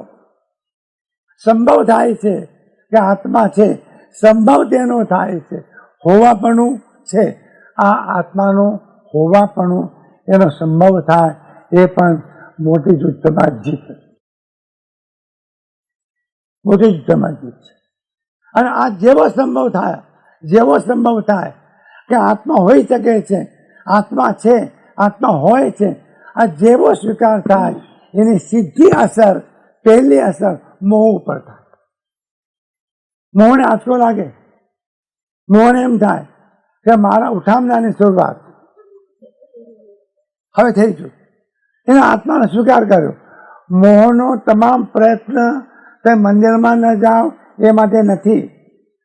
સંભવ થાય છે કે આત્મા છે, સંભવ તેનો થાય છે. હોવાપણું છે, આ આત્માનું હોવાપણું એનો સંભવ થાય એ પણ મોટી જુદ્ધમાં જીત, મોટી જુદ્ધમાં જીત છે. અને આ જેવો સંભવ થાય કે આત્મા હોઈ શકે છે, આત્મા છે, આત્મા હોય છે, આ જેવો સ્વીકાર થાય એની સીધી અસર, પહેલી અસર મોહ ઉપર થાય. મોહને આંચકો લાગે. મોહને એમ થાય કે મારા ઉઠામણાની શરૂઆત હવે થઈ ગયું. એને આત્માનો સ્વીકાર કર્યો. મોહનો તમામ પ્રયત્ન તે મંદિરમાં ન જાઓ એ માટે નથી,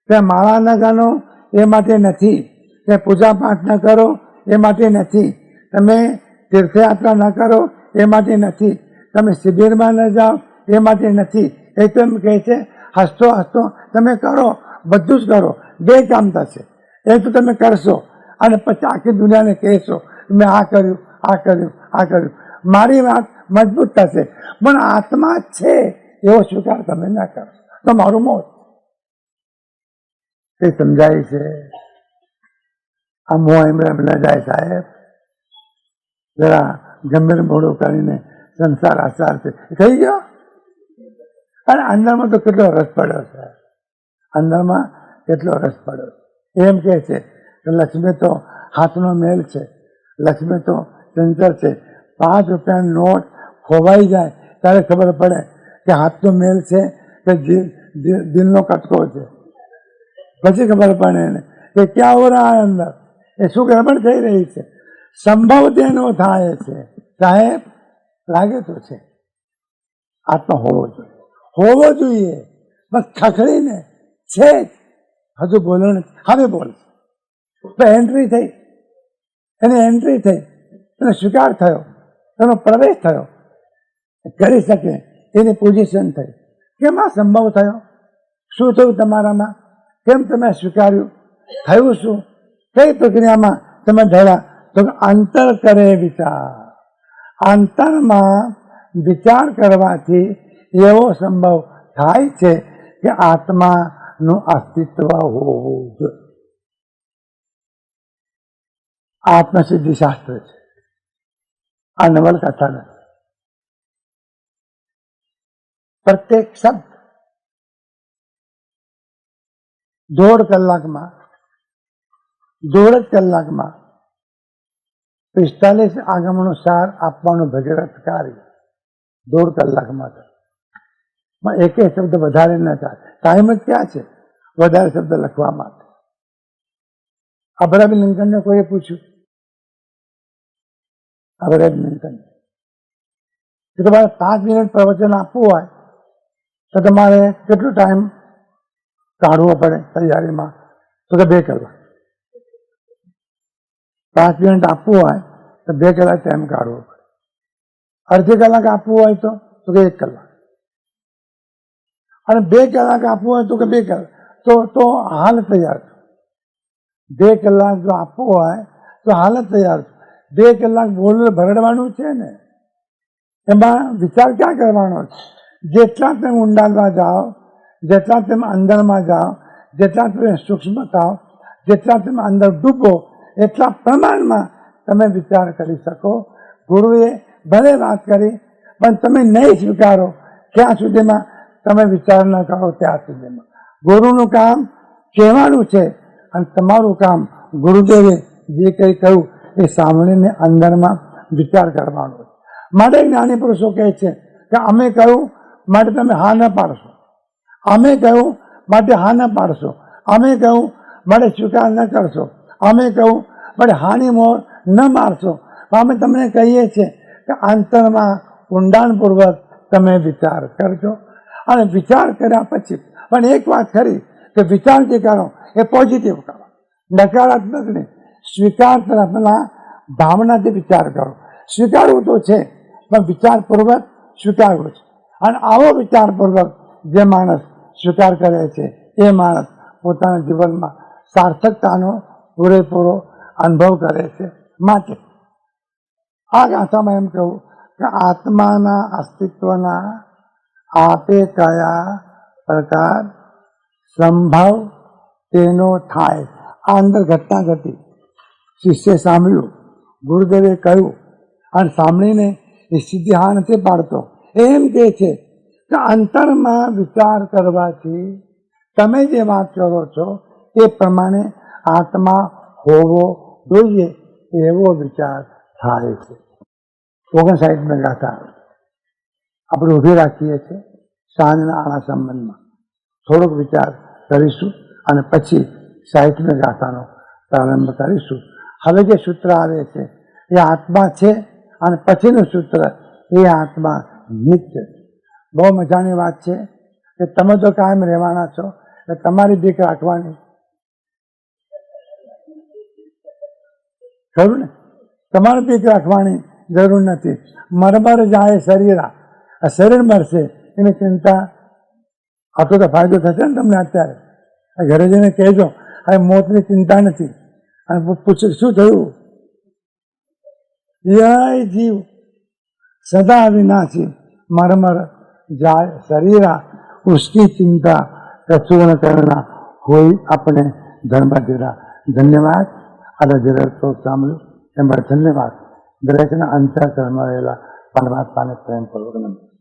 તે માળા ન ગણો એ માટે નથી, તે પૂજા પાઠ ન કરો એ માટે નથી, તમે તીર્થયાત્રા ન કરો એ માટે નથી, તમે શિબિરમાં ન જાઓ એ માટે નથી. એ તો એમ કહે છે હસતો હસતો તમે કરો, બધું જ કરો, બે કામ થશે. એ તો તમે કરશો અને પછી આખી દુનિયાને કહેશો મેં આ કર્યું, આ કર્યું, આ કર્યું. મારી વાત મજબૂત થશે, પણ આત્મા છે એવો સ્વીકાર તમે ના કરો તો મારું મોત. એ સમજાય છે. આ મોહ એમ ન જાય સાહેબ. જરા ગંભીર મોડું કરીને સંસાર આસાર છે થઈ ગયો. અને અંદરમાં તો કેટલો રસ પડ્યો છે, અંદરમાં કેટલો રસ પડ્યો. એમ કે છે કે લક્ષ્મી તો હાથનો મેલ છે, લક્ષ્મી તો ચંચળ છે. 5 રૂપિયાની નોટ ખોવાઈ જાય ત્યારે ખબર પડે કે હાથનો મેલ છે કે દિલનો કટકો છે. પછી ખબર પડે એને કે ક્યાં હો રહા હૈ અંદર, એ શું ગડબડ થઈ રહી છે. સંભવ તેનો થાય છે સાહેબ, લાગે તો છે. આત્મા હોવો જોઈએ, બસ ખખડીને છે હજુ બોલો નથી. હવે બોલ. એન્ટ્રી થઈ, એની એનો સ્વીકાર થયો, એનો પ્રવેશ થયો, કરી શકે એની પોઝિશન થઈ. કેમ આ સંભવ થયો? શું થયું તમારામાં? કેમ તમે સ્વીકાર્યું? થયું શું? કઈ પ્રક્રિયામાં તમે ઢળ્યા? તો અંતર કરે વિચાર. અંતરમાં વિચાર કરવાથી એવો સંભવ થાય છે કે આત્માનું અસ્તિત્વ હોવું જોઈએ. આત્મસિદ્ધિ શાસ્ત્ર છે, આ નવલકથા નથી. પ્રત્યેક શબ્દ 1.5 કલાકમાં 45 આગમનો સાર આપવાનું ભગીરથ કાર્ય 1.5 કલાકમાં એકે શબ્દ વધારે ન થાય. ટાઈમ જ ક્યાં છે વધારે શબ્દ લખવા માટે? અબ્રાહમ લિંકનને કોઈએ પૂછ્યું, અબ્રાહમ લિંકન કે તમારે 5 મિનિટ પ્રવચન આપવું હોય તો તમારે કેટલો ટાઈમ કાઢવો પડે તૈયારીમાં? તો કે 2 કલાક. 5 મિનિટ આપવું હોય તો 2 કલાક ટાઈમ કાઢવો પડે. અડધી કલાક આપવું હોય તો કે 1 કલાક. અને 2 કલાક આપવું હોય તો કે 2 કલાક. તો હાલત તૈયાર છે. 2 કલાક જો આપવું હોય તો હાલત તૈયાર છે. 2 કલાક બોલ ભરડવાનું છે ને, એમાં વિચાર ક્યાં કરવાનો છે? જેટલા તમે ઊંડાણમાં જાઓ, જેટલા તમે અંદરમાં જાઓ, જેટલા તમે સૂક્ષ્મ થાઓ, જેટલા તમે અંદર ડૂબો, એટલા પ્રમાણમાં તમે વિચાર કરી શકો. ગુરુએ ભલે વાત કરી, પણ તમે નહીં સ્વીકારો ક્યાં સુધીમાં તમે વિચાર ન કરો ત્યાં સુધીમાં. ગુરુનું કામ કહેવાનું છે અને તમારું કામ ગુરુદેવે જે કંઈ કહ્યું એ સાંભળીને અંદરમાં વિચાર કરવાનો છે. માટે જ્ઞાની પુરુષો કહે છે કે અમે કહ્યું માટે તમે હા ન પાડશો, અમે કહ્યું માટે હા ન પાડશો, અમે કહ્યું માટે સ્વીકાર ન કરશો, અમે કહ્યું માટે હાની મોર ન મારશો. અમે તમને કહીએ છીએ કે અંતરમાં ઊંડાણપૂર્વક તમે વિચાર કરજો. અને વિચાર કર્યા પછી પણ એક વાત ખરી કે વિચાર જે કરો એ પોઝિટિવ કરો, નકારાત્મક નહીં. સ્વીકાર તરફના ભાવનાથી વિચાર કરો. સ્વીકારવું તો છે પણ વિચારપૂર્વક સ્વીકારવું છે. અને આવો વિચારપૂર્વક જે માણસ સ્વીકાર કરે છે એ માણસ પોતાના જીવનમાં સાર્થકતાનો પૂરેપૂરો અનુભવ કરે છે. માટે આ ગાથામાં એમ કહું કે આત્માના અસ્તિત્વના આપે કયા પ્રકાર સંભવ તેનો થાય. આ અંદર ઘટના ઘટી. શિષ્ય સાંભળ્યું, ગુરુદેવે કહ્યું, અને સાંભળીને એ સીધી હા નથી પાડતો. એમ કે છે કે અંતરમાં વિચાર કરવાથી તમે જે વાત કરો છો એ પ્રમાણે આત્મા હોવો જોઈએ એવો વિચાર થાય છે. 59 ગાથા આપણે ઊભી રાખીએ છીએ. સાંજના આના સંબંધમાં થોડોક વિચાર કરીશું અને પછી 60 ગાથાનો પ્રારંભ કરીશું. હવે જે સૂત્ર આવે છે એ આત્મા છે અને પછીનું સૂત્ર એ આત્મા નિત્ય. બહુ મજાની વાત છે કે તમે તો કાયમ રહેવાના છો, એટલે તમારી બીક રાખવાની ખરું ને? તમારે બીક રાખવાની જરૂર નથી. મરમર જાય શરીરા, આ શરીર મરશે એની ચિંતા. આટલો તો ફાયદો થશે ને તમને અત્યારે. ઘરે જઈને કહેજો હવે મોતની ચિંતા નથી. અને પૂછે શું થયું? યહ જીવ સદા વિનાશી મરમર જાય શરીરા, उसकी चिंता कछु न करना હોય આપણે ધર્મ ધીરા. ધન્યવાદ. આ જરા તો સાંભળ્યું એમાં ધન્યવાદ. દરેકના અંતઃકરણમાં રહેલા પરમાત્માને પ્રેમપૂર્વક નમસ્કાર.